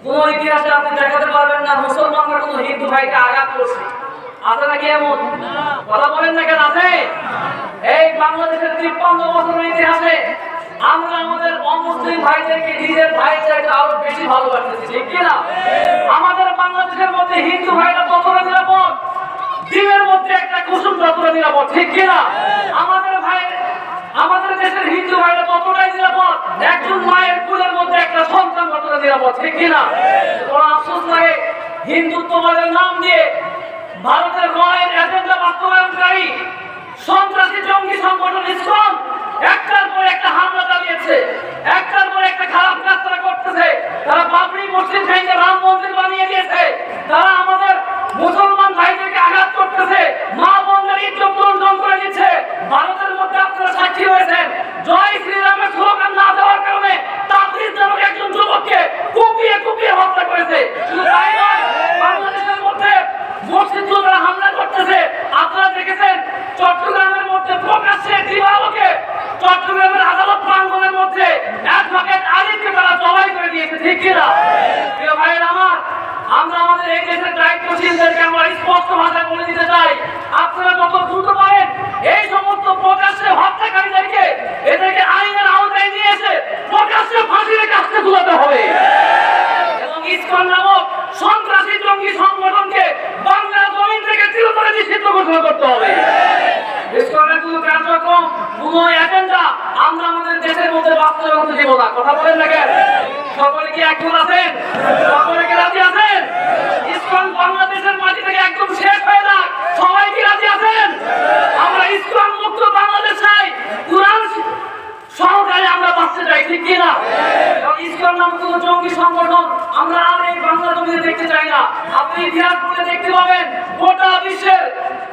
কোন ইতিহাসে আপনি দেখাতে পারবেন না মুসলমানরা কোনো হিন্দু ভাইকে আঘাত করছে? আছে নাকি এমন? কথা বলেন না কেন? আছে। এই বাংলাদেশের 53 বছরের ইতিহাসে আমরা আমাদের অমুসলিম ভাইদেরকে নিজের ভাইয়ের চাইতে আরো বেশি ভালোবাসতেছি, ঠিক কিনা? আমাদের বাংলাদেশের মধ্যে হিন্দু ভাইরা ততটা নিরাপদ, দ্বীপের মধ্যে একটা কুসুম যতটা নিরাপদ, ঠিক কিনা? আমাদের দেশের হিন্দু ভাইরা ততটাই নিরাপদ, একজন মায়ের কুলের মধ্যে একটা সন্তান যতটা নিরাপদ, ঠিক কিনা? বড় আফসোস লাগে, হিন্দুত্ববাদের নাম দিয়ে ভারতের রয়ের এজেন্ডা বাস্তবায়নকারী সন্ত্রাসী জঙ্গি সংগঠন ইসলাম একটার পর একটা হামলা চালিয়েছে, একটার পর একটা খারাপ কাজ তারা করতেছে। তারা বাবরি মসজিদ ভেঙে রাম মন্দির বানিয়ে দিয়েছে, তারা আমাদের মুসলমান ভাইদেরকে আঘাত করতেছে, মা বোনদের ইজ্জত লুণ্ঠন করে দিচ্ছে। ভারতের মধ্যে আপনারা সাক্ষী হয়েছেন, জয় শ্রীরামের স্লোগান না দেওয়ার কারণে তাবলিগ নামক একজন যুবককে কুপিয়ে হত্যা করেছে। শুধু তাই নয়, বাংলাদেশের মধ্যে মসজিদগুলোরা হামলা করতেছে। আপনারা দেখেছেন চট্টগ্রামের মধ্যে প্রকাশ্যে দিবালোকে চট্টগ্রামের আদালত প্রাঙ্গণের মধ্যে অ্যাডভোকেট আলীকে তারা জবাই করে দিয়েছে, ঠিক কিনা? প্রিয় ভাইয়েরা আমার, আমরা আমাদের এই দেশের দায়িত্বশীলদেরকে আমরা স্পষ্ট ভাষায় বলে দিতে চাই, আপনারা যত দ্রুত পারেন এই সমস্ত প্রকাশ্যে হত্যাকারীদেরকে এদেরকে আইনের আওতায় নিয়ে এসে প্রকাশ্যে ফাঁসির কাছে ঝুলাতে হবে এবং ইসকন নামক সন্ত্রাসী জঙ্গি সংগঠনকে বাংলা জমিন থেকে চিরতরে নিষিদ্ধ ঘোষণা করতে হবে। ইসকনের কোনো কার্যক্রম, কোনো এজেন্ডা আমরা আমাদের দেশের মধ্যে বাস্তবায়ন করতে দেব না। কথা বলেন না কেন? সকলে কি একমত আছেন? সকলে কি রাজি আছেন? ইসকন বাংলাদেশের মাটি থেকে একদম শেষ হয়ে যাক, সবাই কি রাজি আছেন? আমরা ইসকন মুক্ত বাংলাদেশ চাই, কুরআন সহকারে আমরা বাঁচতে চাই, ঠিক কিনা? ইসকন নামক কোনো জঙ্গি সংগঠন আমরা আর এই বাংলা জমিনে দেখতে চাই না। আপনি ইতিহাস পড়ে দেখতে পাবেন গোটা বিশ্বের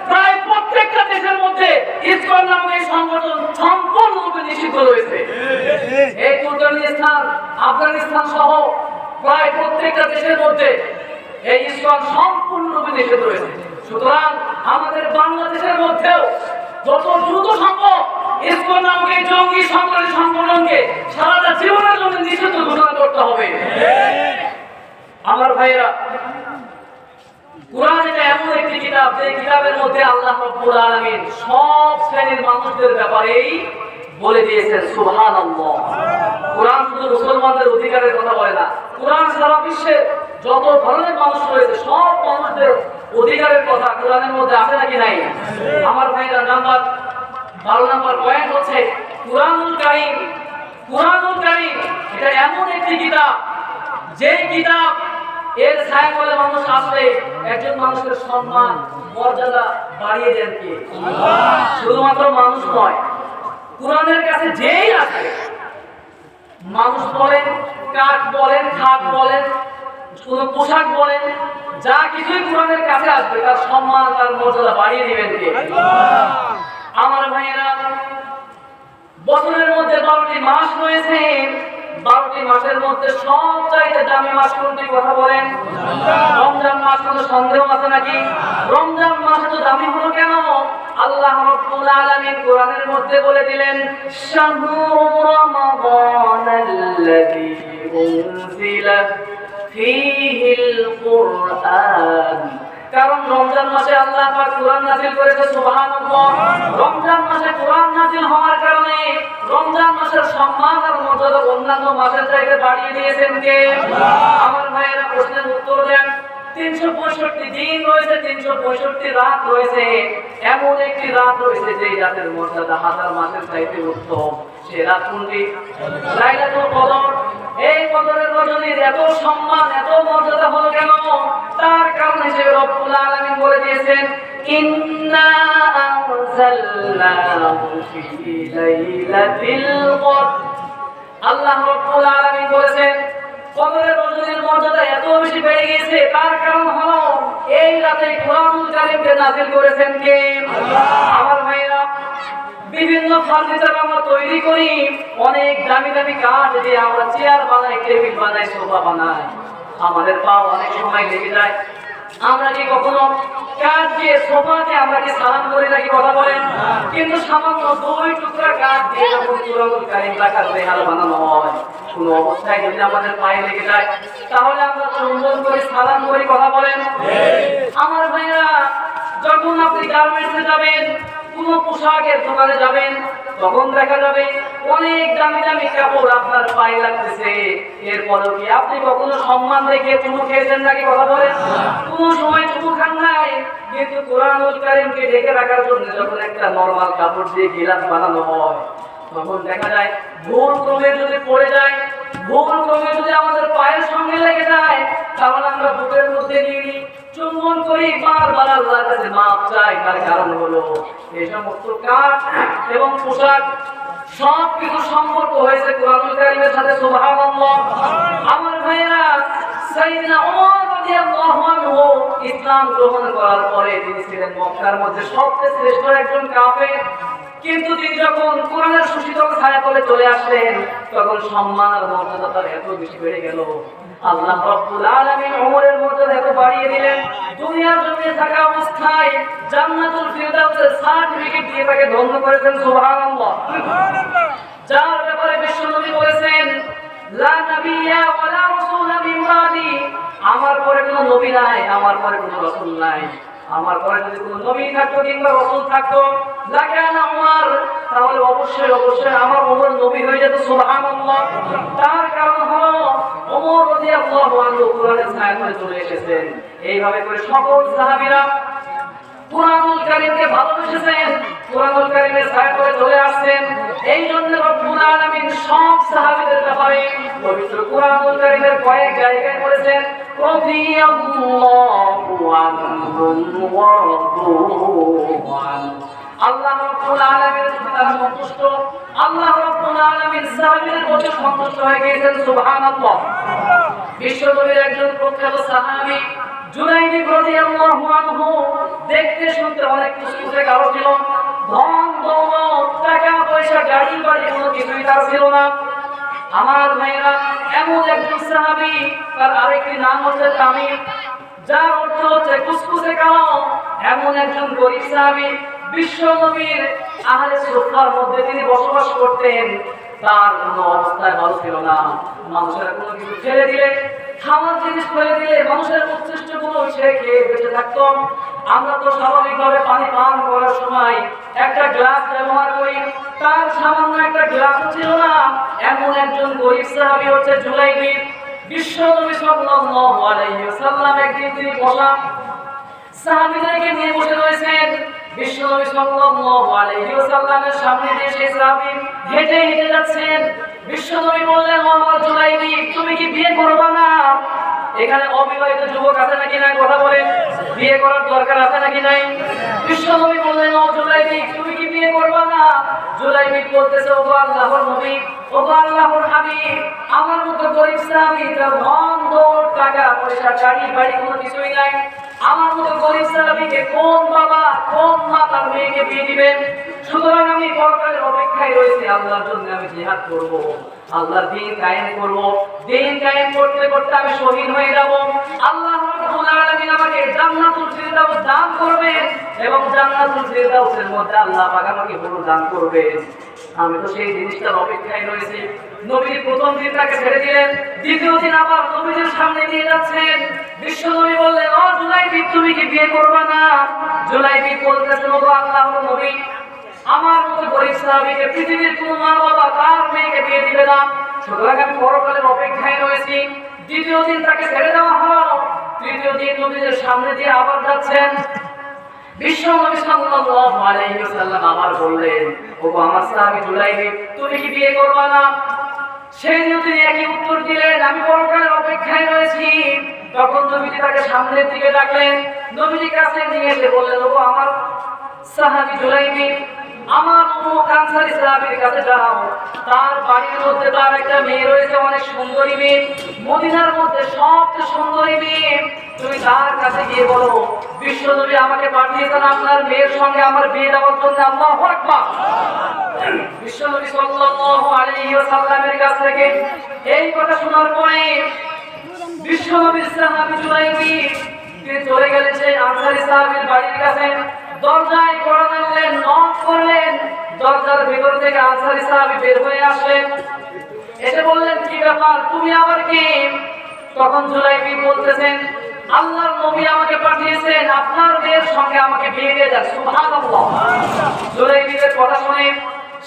প্রায় প্রত্যেকটা দেশের মধ্যে ইসকন নামক এই সংগঠন সম্পূর্ণরূপে নিষিদ্ধ রয়েছে। এই তুর্কমেনিস্তান, আফগানিস্তান সহ প্রায় প্রত্যেকটা দেশের মধ্যে এই ইসকন সম্পূর্ণরূপে নিষিদ্ধ রয়েছে। সুতরাং আমাদের বাংলাদেশের মধ্যেও যত দ্রুত সম্ভব ইসকন নামক এই জঙ্গি সন্ত্রাসী সংগঠনকে সারাটা জীবনের জন্য নিষিদ্ধ ঘোষণা করতে হবে। আমার ভাইয়েরা, কোরআন এটা এমন একটি কিতাব যে কিতাবের মধ্যে আল্লাহ রাব্বুল আলামিন সব শ্রেণীর মানুষদের ব্যাপারেই বলে দিয়েছেন সুবহানাল্লাহ। কোরআন শুধু মুসলমানদের অধিকারের কথা বলে না, কোরআন সারা বিশ্বের যত ধরনের মানুষ রয়েছে সব মানুষদের অধিকারের কথা কোরআনের মধ্যে আছে নাকি নাই? আমার ভাইরা, 12 নম্বর পয়েন্ট হচ্ছে কুরআনুল কারীম। কুরআনুল কারীম এটা এমন একটি কিতাব যে কিতাব এর ছায়া বলে মানুষ আসলে একজন মানুষের সম্মান মর্যাদা বাড়িয়ে দেন কে? আল্লাহ। শুধুমাত্র মানুষ নয়, কুরআনের কাছে যেই আছে, মানুষ বলেন, কাঠ বলেন, খাট বলেন, কোন পোশাক বলেন, যা কিছুই কোরআনের কাছে আসবে তার সম্মান তার মর্যাদা বাড়িয়ে দিবেন কে? আল্লাহ। আমার ভাইয়েরা, বছরের মধ্যে 12টি মাস রয়েছে। 12টি মাসের মধ্যে সবচাইতে দামি মাস কোনটি কথা বলেন? রমজান মাস। কোনো সন্দেহ আছে নাকি? রমজান মাস তো দামি হলো কেন? আল্লাহ রাব্বুল আলামিন কোরআনের মধ্যে বলে দিলেন, শাহরু রমাদানাল্লাযী উনজিলা ফীহিল কুরআন। কারণ রমজান মাসে আল্লাহ পাক কোরআন নাযিল করেছে, সুবহানাল্লাহ। রমজান মাসে কোরআন নাযিল হওয়ার কারণে রমজান মাসের সম্মান আর মর্যাদা অন্যান্য মাসের চাইতে বাড়িয়ে দিয়েছেন কে? আল্লাহ। আমার ভাইয়েরা, প্রশ্নের উত্তর দেন। 365 দিন রয়েছে, 365 রাত রয়েছে। এমন একটি রাত রয়েছে যে রাতের মর্যাদা হাজার মাসের চাইতে উত্তম। সে রাত কোনটি? লাইলাতুল কদর। এই কদরের রজনীর এত সম্মান এত মর্যাদা হলো কেন? তার কারণ হিসেবে রব্বুল আলামিন বলে দিয়েছেন, ইন্না আনজালনাহু ফি লাইলাতিল কদর। আল্লাহ রব্বুল আলামিন বলেছেন কদরের রজনীর মর্যাদা এত বেশি বেড়ে গেছে, তার কারণ হলো এই রাতে কোরআনুল কারীমকে নাযিল করেছেন কে? আল্লাহ। আমার ভাইরা, বিভিন্ন ফার্নিচার আমরা তৈরি করি, অনেক দামি দামি কাঠ দিয়ে আমরা চেয়ার বানাই, টেবিল বানাই, সোফা বানাই। আমাদের পা অনেক সময় লেগে যায়। আমরা কি কখনো কাঠ দিয়ে সোফাকে আমরা কি সালাম করি নাকি? কথা বলেন। কিন্তু সামান্য 2 টুকরা কাঠ দিয়ে যখন কোরআনুল কারীম রাখার বেহাল বানানো হয়, কোনো অবস্থায় যদি আমাদের পায়ে লেগে যায় তাহলে আমরা চুম্বন করি, সালাম করি। কথা বলেন। আমার ভাইরা, যখন আপনি গার্মেন্টসে যাবেন, কোন পোশাকের দোকানে যাবেন, তখন দেখা যাবে অনেক দামি দামি কাপড় আপনার পায়ে লাগতেছে। এরপরও কি আপনি কখনো সম্মান রেখে চুমু খেয়েছেন নাকি? কথা বলেন। কোনো সময় চুমু খান নাই। কিন্তু কোরআনুল কারীমকে ঢেকে রাখার জন্য যখন একটা নরমাল কাপড় দিয়ে গিলাস বানানো হয়, তখন দেখা যায় ভুল ক্রমে যদি পড়ে যায়, ভুল ক্রমে যদি আমাদের পায়ের সঙ্গে লেগে যায়, তাহলে আমরা বুকের মধ্যে নিয়ে চুম্বন করি, বারবার আল্লাহর কাছে মাপ চাই। তার কারণ হলো এই সমস্ত কাঠ এবং পোশাক সব কিছু সম্পর্ক হয়েছে কোরআনুল কারীমের সাথে, সুবহানাল্লাহ। আমার ভাইয়েরা, সাইয়েদনা ওমর রাদিয়াল্লাহু আনহু ইসলাম গ্রহণ করার পরে তিনি ছিলেন মক্কার মধ্যে সবচেয়ে শ্রেষ্ঠ একজন কাফের। কিন্তু তিনি যখন কোরআনের সুশীতল ছায়াতলে চলে আসলেন, তখন সম্মান আর মর্যাদা তার এত বেশি বেড়ে গেল। আল্লাহ রাব্বুল আলামিন ওমরের মর্যাদা এত বাড়িয়ে দিলেন, দুনিয়ার জমিনে থাকা অবস্থায় জান্নাতুল ফিরদাউসের সার্টিফিকেট দিয়ে তাকে ধন্য করেছেন, সুবহানাল্লাহ। যার ব্যাপারে বিশ্বনবী বলেছেন, লা নাবিয়্যা ওয়ালা রাসূলা মিন বাদি। আমার পরে কোনো নবী নাই, আমার পরে কোনো রাসূল নাই। আমার পরে যদি কোনো নবী থাকতো কিংবা রাসূল থাকতো, লাকানা উমর, তাহলে অবশ্যই অবশ্যই আমার ওমর নবী হয়ে যেত, সুবহানাল্লাহ। তার কারণ হলো ওমর রাদিয়াল্লাহু আনহু কোরআনের ছায়াতলে চলে এসেছেন। এইভাবে করে সকল সাহাবীরা কোরআনুল কারীমকে ভালোবেসেছেন, কোরআনুল কারীমের ছায়াতলে চলে আসছেন। এই জন্য রব্বুল আলামিন সব সাহাবীদের ব্যাপারে পবিত্র কোরআনুল কারীমের কয়েক জায়গায় বলেছেন, রাদিয়াল্লাহু আনহুম ওয়া রাদু আনহু। আল্লাহ রাব্বুল আলামিন তারা সন্তুষ্ট, আল্লাহ রাব্বুল আলামিন সাহাবীদের প্রতি সন্তুষ্ট হয়ে গিয়েছেন, সুবহানাল্লাহ। বিশ্বনবীর একজন প্রখ্যাত সাহাবী জুনাইদ রাদিয়াল্লাহু আনহু দেখতে শুনতে অনেক কুচকুচে কালো ছিল। ধন দৌলত, টাকা পয়সা, গাড়ি বাড়ি কোনো কিছুই তার ছিল না। আমার ভাইরা, এমন একজন সাহাবী, তার আরেকটি নাম হচ্ছে তামিম, যার অর্থ হচ্ছে কুচকুচে কালো। এমন একজন গরীব সাহাবী, বিশ্ব নবীর আহলে সুফার মধ্যে তিনি বসবাস করতেন। তার কোনো অবস্থায় ভালো ছিল না। মানুষের কোনো কিছু ছেড়ে দিলে, খাওয়ার জিনিস ফেলে দিলে মানুষের উচ্ছিষ্ট গুলো সে খেয়ে বেঁচে থাকতো। আমরা তো স্বাভাবিকভাবে পানি পান করার সময় একটা গ্লাস ব্যবহার করি, তার সামান্য একটা গ্লাস ছিল না। এমন একজন গরিব সাহাবী হচ্ছে জুলাইবি। বিশ্বনবী সাল্লাল্লাহু আলাইহি ওয়াসাল্লাম একদিন তিনি বসা সাহাবীদেরকে নিয়ে বসে রয়েছেন। বিশ্বনবী সাল্লাল্লাহু আলাইহি ওয়াসাল্লামের সামনে দিয়ে সেই সাহাবী হেঁটে হেঁটে যাচ্ছেন। বিশ্বনবী বললেন, ও আমার জুলাইবি, তুমি কি বিয়ে করবে না? এখানে অবিবাহিত যুবক আছে নাকি নাই কথা বলেন? বিয়ে করার দরকার আছে নাকি নাই? বিশ্বনবী বললেন, ও জুলাইবি, তুমি কি বিয়ে করবে না? জুলাইবি বলতেছে, ও আল্লাহর নবী, ও আল্লাহর হাবিব, আমার মতো গরিব সাহাবী, তার ধন দৌলত টাকা পয়সা গাড়ি বাড়ি কোনো কিছুই নাই, আমার মতো গরিব সাহাবীকে কোন বাবা কোন মা তার মেয়েকে বিয়ে দিবেন? সুতরাং আমি পরকালের অপেক্ষায় রয়েছি। আল্লাহর জন্য আমি জিহাদ করব, আল্লাহর দ্বীন কায়েম করব। দ্বীন কায়েম করতে করতে আমি শহীদ হয়ে যাব। আল্লাহ রাব্বুল আলামিন আমাকে জান্নাতুল ফিরদাউস দান করবেন এবং জান্নাতুল ফিরদাউসের মধ্যে আল্লাহ পাক আমাকে বড় দান করবেন। আমি তো সেই জিনিসটার অপেক্ষায় রয়েছি। নবী প্রথম দিন তাকে ছেড়ে দিলেন, দ্বিতীয় দিন আবার নবীর সামনে নিয়ে যাচ্ছেন। বিশ্বনবী বললেন, ও জুলাইবি, তুমি কি বিয়ে করবে না? জুলাইবি বলতেছেন, ও আল্লাহর নবী, আমার মতো গরিব সাহাবীকে পৃথিবীর কোনো মা বাবা তার মেয়েকে বিয়ে দিবে না। সুতরাং আমি পরকালের অপেক্ষায় রয়েছি। দ্বিতীয় দিন তাকে ছেড়ে দেওয়া হলো। তৃতীয় দিন নবীদের সামনে দিয়ে আবার যাচ্ছেন। বিশ্বনবী সাল্লাল্লাহু আলাইহি ওয়াসাল্লাম আবার বললেন, ও আমার সাহাবী জুলাইবি, তুমি কি বিয়ে করবে না? সেই দিন তিনি একই উত্তর দিলেন, আমি পরকালের অপেক্ষায় রয়েছি। তখন নবীজি তাকে সামনের দিকে ডাকলেন, নবীজি কাছে নিয়ে এসে বললেন, ও আমার সাহাবী জুলাইবি, আমার অমুক আনসারী সাহাবীর কাছে যাও, তার বাড়ির মধ্যে তার একটা মেয়ে রয়েছে, অনেক সুন্দরী মেয়ে, মদিনার মধ্যে সবচেয়ে সুন্দরী মেয়ে। তুমি তার কাছে গিয়ে বলো, বিশ্বনবী আমাকে পাঠিয়েছেন আপনার মেয়ের সঙ্গে আমার বিয়ে দেওয়ার জন্য। আল্লাহু আকবার। বিশ্বনবী সাল্লাল্লাহু আলাইহি ওয়াসাল্লামের কাছ থেকে এই কথা শোনার পরে বিশ্বনবীর সাহাবী জুলাইবি তিনি চলে গেলেন সেই আনসারী সাহাবীর বাড়ির কাছে। দরজায় কড়া নাড়লেন, নক করলেন। দরজার ভেতর থেকে আনসারী সাহাবী বের হয়ে আসলেন, এসে বললেন, কি ব্যাপার, তুমি আবার কে? তখন জুলাইবি বলতেছেন, আল্লাহর নবী আমাকে পাঠিয়েছেন আপনার মেয়ের সঙ্গে আমাকে বিয়ে দিয়ে যান। সুবহানাল্লাহ। জুলাইবির কথা শুনে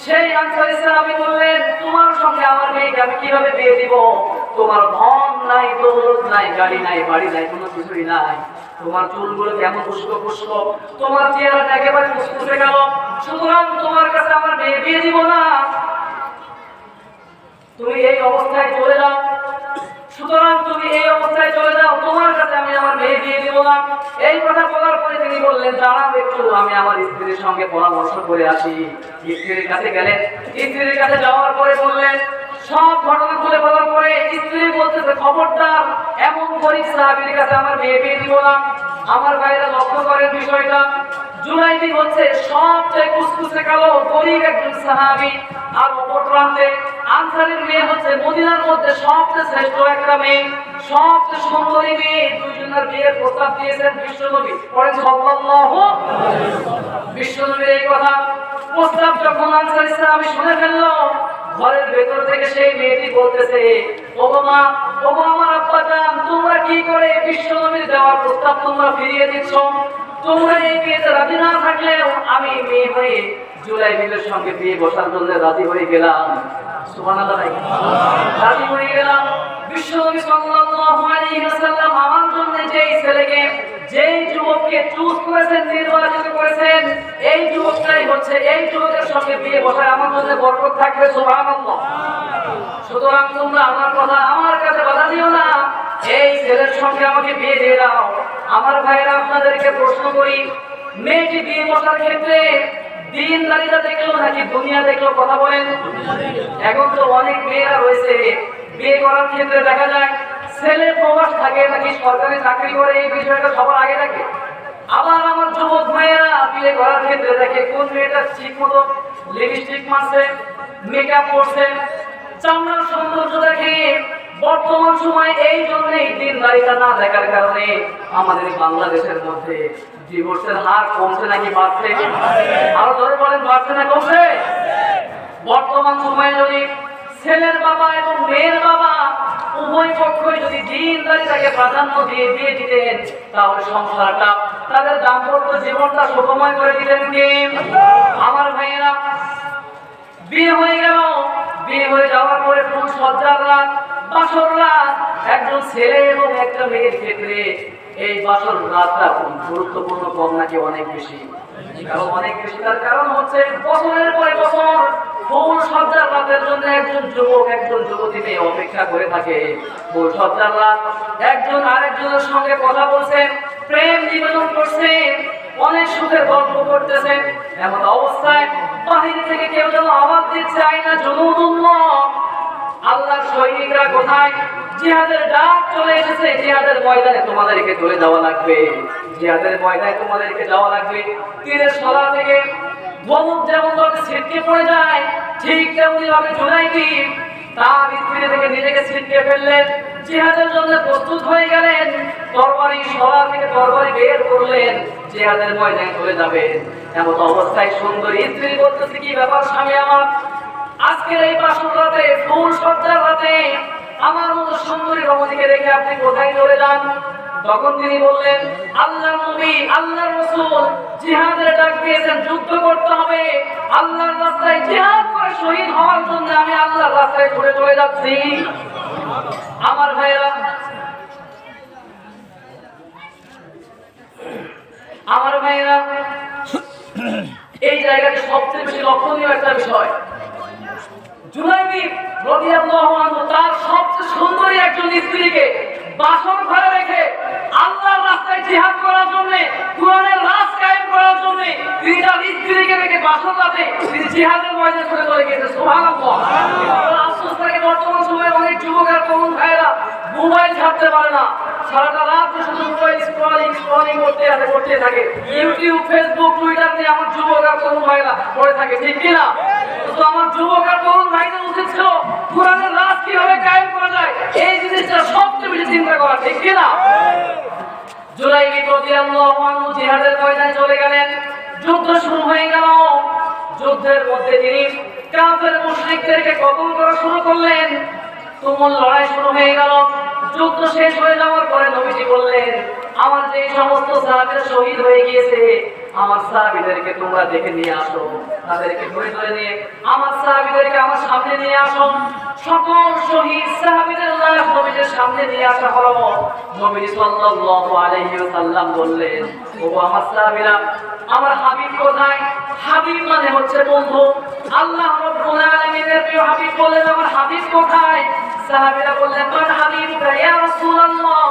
সেই আনসারী সাহাবী বললেন, তোমার সঙ্গে আমার মেয়েকে আমি কিভাবে বিয়ে দিব? তোমার ধন নাই, দৌলত নাই, গাড়ি নাই, বাড়ি নাই, কোনো কিছুই নাই। তোমার চুলগুলো কেমন উস্কো খুস্কো, তোমার চেহারাটা একেবারে মুসকুসে গেল। সুতরাং তোমার কাছে আমার মেয়ে বিয়ে দিব না। তুমি এই অবস্থায় চলে যাও। সুতরাং তুমি এই অবস্থায় চলে যাও, তোমার কাছে আমি আমার মেয়ে দিয়ে দিব না। এই কথা বলার পরে তিনি বললেন, দাঁড়াও একটু, আমি আমার স্ত্রীর সঙ্গে পরামর্শ করে আসি। স্ত্রীর কাছে গেলেন। স্ত্রীর কাছে যাওয়ার পরে বললেন, সব ঘটনা খুলে বলার পরে স্ত্রী বলতেছে, খবরদার, এমন গরিব সাহাবীর কাছে আমার মেয়ে বিয়ে দিব না। আমার ভাইরা লক্ষ্য করেন বিষয়টা। জুলাইবি হচ্ছে সবচেয়ে কুসকুসে কালো গরিব একজন সাহাবী, আর অপর প্রান্তে আনসারীর মেয়ে হচ্ছে মদিনার মধ্যে সবচেয়ে শ্রেষ্ঠ একটা মেয়ে, সবচেয়ে সুন্দরী মেয়ে। দুইজনের বিয়ের প্রস্তাব দিয়েছেন বিশ্বনবী। পরে সাল্লাল্লাহু আলাইহি ওয়াসাল্লাম বিশ্বনবীর এই কথা প্রস্তাব যখন আনসারী সাহাবী শুনে ফেললো, ঘরের ভেতর থেকে সেই মেয়েটি বলতেছে, ওগো মা, ওগো আমার আব্বা জান, তোমরা কি করে বিশ্বনবীর দেওয়ার প্রস্তাব তোমরা ফিরিয়ে দিচ্ছ? তোমরা এই বিয়েতে রাজি না থাকলেও আমি মেয়ে হয়ে জুলাইবির সঙ্গে বিয়ে বসার জন্য রাজি হয়ে গেলাম। সুবহানাল্লাহ। রাজি হয়ে গেলাম। বিশ্বনবী সাল্লাল্লাহু আলাইহি ওয়াসাল্লাম আমার জন্য যেই ছেলেকে, যেই যুবককে চুজ করেছেন, নির্বাচিত করেছেন, এই যুবকটাই হচ্ছে, এই যুবকের সঙ্গে বিয়ে বসায় আমার জন্য বরকত থাকবে। সুবহানাল্লাহ। সুতরাং তোমরা আমার কথা, আমার কাছে বাধা দিও না, এই ছেলের সঙ্গে আমাকে বিয়ে দিয়ে দাও। আমার ভাইরা, আপনাদেরকে প্রশ্ন করি, মেয়েটি বিয়ে বসার ক্ষেত্রে দিনদারিতা দেখলো নাকি দুনিয়া দেখলো? কথা বলেন। এখন তো অনেক মেয়েরা রয়েছে, বিয়ে করার ক্ষেত্রে দেখা যায় ছেলে প্রবাস থাকে নাকি সরকারি চাকরি করে, এই বিষয়টা সবার আগে থাকে। আবার আমার যুবক ভাইয়েরা বিয়ে করার ক্ষেত্রে দেখে কোন মেয়েটা ঠিক মতো লিপস্টিক মারছে, মেকআপ করছে, চামড়ার সৌন্দর্য দেখে। বর্তমান সময়ে এই জন্যই দিনদারিতা না দেখার কারণে আমাদের বাংলাদেশের মধ্যে ডিভোর্সের হার কমছে নাকি বাড়ছে? আরো ধরে বলেন, বাড়ছে না কমছে? বর্তমান সময়ে যদি ছেলের বাবা এবং মেয়ের বাবা উভয় পক্ষই যদি দিনদারিতাকে প্রাধান্য দিয়ে দিতেন, তাহলে সংসারটা, তাদের দাম্পত্য জীবনটা সুখময় করে দিতেন কে? আমার ভাইয়েরা, বিয়ে হয়ে গেল, বিয়ে হয়ে যাওয়ার পরে ফুল সজ্জার রাত, বাসর রাত, একজন ছেলে এবং একটা মেয়ের ক্ষেত্রে এই বাসর রাতটা গুরুত্বপূর্ণ কম নাকি অনেক বেশি? অনেক বেশি। তার কারণ হচ্ছে বছরের পরে বছর ফুল সজ্জার রাতের জন্য একজন যুবক একজন যুবতী মেয়ে অপেক্ষা করে থাকে। ফুল সজ্জার রাত, একজন আরেকজনের সঙ্গে কথা বলছেন, প্রেম নিবেদন করছেন, অনেক সুখের গল্প করতেছেন। এমন অবস্থায় বাহির থেকে কেউ যেন আওয়াজ দিচ্ছে, আইনা জুনুদুল্লাহ, আল্লাহর সৈনিকরা কোথায়? জিহাদের ডাক চলে এসেছে, জিহাদের ময়দানে তোমাদেরকে চলে যাওয়া লাগবে, জিহাদের ময়দানে তোমাদেরকে যাওয়া লাগবে। তীরের সলা থেকে ধনুক যেমন ভাবে ছিটকে পড়ে যায়, ঠিক তেমনি ভাবে জুনাইদি তার স্ত্রী থেকে নিজেকে ছিটকে ফেললেন, জিহাদের জন্য প্রস্তুত হয়ে গেলেন, তরবারি সলা থেকে তরবারি বের করলেন, জিহাদের ময়দানে চলে যাবে। এমন অবস্থায় সুন্দরী স্ত্রী বলতেছে, কি ব্যাপার স্বামী আমার, আজকের এই বাসর রাতে, ফুল সজ্জার রাতে আমার মতো সুন্দরী রমণীকে রেখে আপনি কোথায় চলে যান? তখন তিনি বললেন, আল্লাহর নবী, আল্লাহর রাসূল জিহাদের ডাক দিয়েছেন, যুদ্ধ করতে হবে, আল্লাহর রাস্তায় জিহাদ করে শহীদ হওয়ার জন্য আমি আল্লাহর রাস্তায় ছুটে চলে যাচ্ছি। আমার ভাইয়েরা, আমার ভাইয়েরা, এই জায়গাটি সবচেয়ে বেশি লক্ষণীয় একটা বিষয়। জুনাইদি রাদিয়াল্লাহু আনহু তার সবচেয়ে সুন্দরী একজন স্ত্রীকে বাসর ঘরে রেখে আল্লাহর রাস্তায় জিহাদ করার জন্য, কুরআনের রাজ কায়েম করার জন্য তিনি তার স্ত্রীকে রেখে বাসর রাতে তিনি জিহাদের ময়দানে চলে গিয়েছেন। সুবহানাল্লাহ। আফসোস থাকে বর্তমান সময়ে অনেক যুবক আর তরুণ ভাইয়েরা মোবাইল ছাড়তে পারে না, সারাটা রাত শুধু মোবাইল স্ক্রলিং করতে থাকে, ইউটিউব, ফেসবুক, টুইটার নিয়ে আমার যুবক আর তরুণ ভাইয়েরা পড়ে থাকে, ঠিক কিনা? তো আমার যুবক আর তরুণ ভাইদের উচিত ছিল কুরআনের রাজ কিভাবে কায়েম করা যায় এই জিনিসটা সবচেয়ে বেশি চিন্তা করা, ঠিক কিনা? জুলাইবি রাদিয়াল্লাহু আনহু জিহাদের ময়দানে চলে গেলেন, যুদ্ধ শুরু হয়ে গেল। যুদ্ধের মধ্যে তিনি কাফের মুশরিকদেরকে কতল করা শুরু করলেন, তুমুল লড়াই শুরু হয়ে গেল। যুদ্ধ শেষ হয়ে যাওয়ার পরে নবীজি বললেন, আমার যে সমস্ত সাহাবীরা শহীদ হয়ে গিয়েছে, আমার সাহাবীদেরকে তোমরা দেখে নিয়ে আসো, তাদেরকে ধরে ধরে নিয়ে আমার সাহাবীদেরকে আমার সামনে নিয়ে আসো। সকল শহীদ সাহাবীদের লাশ নবীজির সামনে নিয়ে আসা হলো। নবী সাল্লাল্লাহু আলাইহি ওয়াসাল্লাম বললেন, ওগো আমার সাহাবীরা, আমার হাবিব কোথায়? হাবিব মানে হচ্ছে বন্ধু। আল্লাহ রাব্বুল আলামিনের প্রিয় হাবিব বললেন, আমার হাবিব কোথায়? সাহাবীরা বললেন, মান হাবিবুকা ইয়া রাসূলুল্লাহ,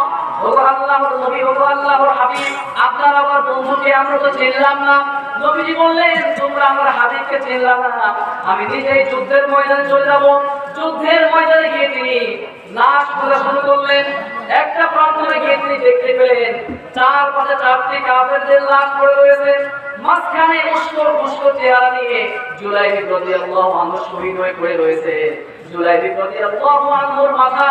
ওগো আল্লাহর নবী, ওগো আল্লাহর হাবিব, আপনার আমার বন্ধুকে আমরা তো চিনলাম না। নবীজি বললেন, তোমরা আমার হাবিবকে চিনলাম না, আমি নিজেই যুদ্ধের ময়দানে চলে যাব। যুদ্ধের ময়দানে গিয়ে তিনি লাশ খোঁজা শুরু করলেন। একটা প্রান্তরে গিয়ে তিনি দেখতে পেলেন চারপাশে চারটি কাফেরদের লাশ পড়ে রয়েছে, মাঝখানে উস্কো চেহারা নিয়ে জুলাইবি রাদিয়াল্লাহু আনহু শহীদ হয়ে পড়ে রয়েছে। জুলাইবি রাদিয়াল্লাহু আনহুর মাথা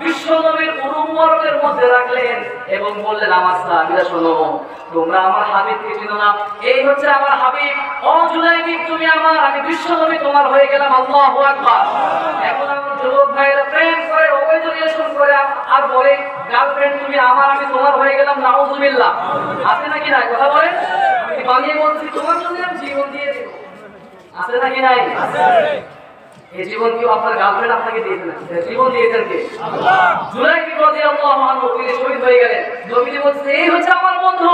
বিশ্ব নবীর উরুমবরকের মধ্যে রাখলেন এবং বললেন, আমার সাহাবীরা শোনো, তোমরা আমার হাবিবকে চিনো না, এই হচ্ছে আমার হাবিব। ও জুলাইবি, তুমি আমার, আমি বিশ্ব নবী তোমার হয়ে গেলাম। আল্লাহু আকবার। এখন আমার যুবক ভাইয়েরা প্রেম করে, অবৈধ রিলেশন করে আর বলে, গার্লফ্রেন্ড তুমি আমার, আমি তোমার হয়ে গেলাম। নাউযুবিল্লাহ। আছে নাকি নাই? কথা বলেন। আমি বানিয়ে বলছি, তোমার জন্য আমি জীবন দিয়ে দেব। আছে নাকি নাই? আছে। এই জীবন কি আপনার গার্লফ্রেন্ড আপনাকে দিয়েছেন? জীবন দিয়েছেন কে? আল্লাহ। জুলাইবি রাদিয়াল্লাহু আনহু তিনি শহীদ হয়ে গেলেন। নবীজি বলছেন, এই হচ্ছে আমার বন্ধু,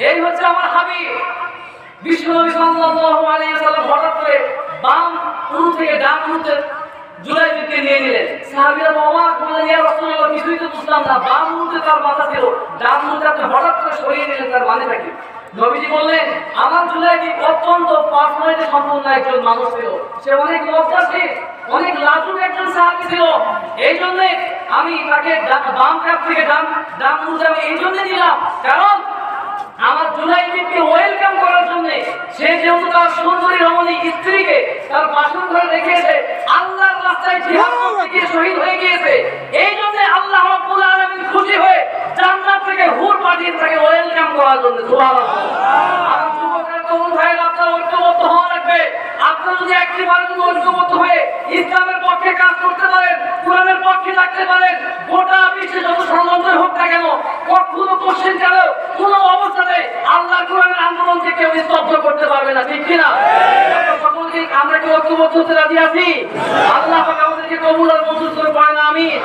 এই হচ্ছে আমার হাবিব। বিশ্বনবী সাল্লাল্লাহু আলাইহি ওয়াসাল্লাম হঠাৎ করে বাম উরু থেকে ডান উরুতে জুলাইবিকে নিয়ে নিলেন। সাহাবীরা অবাক বললেন, ইয়া রাসূলুল্লাহ, কিছুই তো বুঝলাম না, বাম উরুতে তার মাথা ছিল, ডান উরুতে আপনি হঠাৎ করে সরিয়ে নিলেন, তার মানেটা কি? নবীজি বললেন, আমার জুলাইবি অত্যন্ত পার্সোনালিটি সম্পন্ন একজন মানুষ ছিল, সে অনেক লজ্জাশীল, অনেক লাজুক একজন সাহাবী ছিল, এই জন্য আমি তাকে বাম কাপ থেকে ডান উরুতে আমি এই জন্য নিলাম, কারণ আমার জুলাইবিকে ওয়েলকাম করার জন্য সে যেহেতু তার সুন্দরী রমণী স্ত্রীকে তার বাসর ঘরে রেখেছে, আল্লাহর রাস্তায় জিহাদ করতে গিয়ে শহীদ হয়ে গিয়েছে, এই জন্য আল্লাহ রাব্বুল আলামিন খুশি হয়ে জান্নাত থেকে হুর পাঠিয়ে তাকে ওয়েলকাম করার জন্য। সুবহানাল্লাহ। আমার যুবকের তরুণ ভাইরা, আপনারা ঐক্যবদ্ধ হওয়া লাগবে, আপনারা যদি একটিবারের জন্য ঐক্যবদ্ধ হয়ে ইসলামের পক্ষে কাজ করতে পারেন, কোরআনের পক্ষে থাকতে পারেন, গোটা বিশ্বে যত ষড়যন্ত্র হোক না কেন, কখনো কোশ্চেন কালেও কোনো অবস্থাতে আল্লাহ কোরআনের আন্দোলনকে কেউ স্তব্ধ করতে পারবে না, ঠিক কিনা? সকলকে আমরা কি ঐক্যবদ্ধ হতে রাজি আছি? আল্লাহ পাক আমাদেরকে কবুল আর মঞ্জুর করে পায় না, আমিন।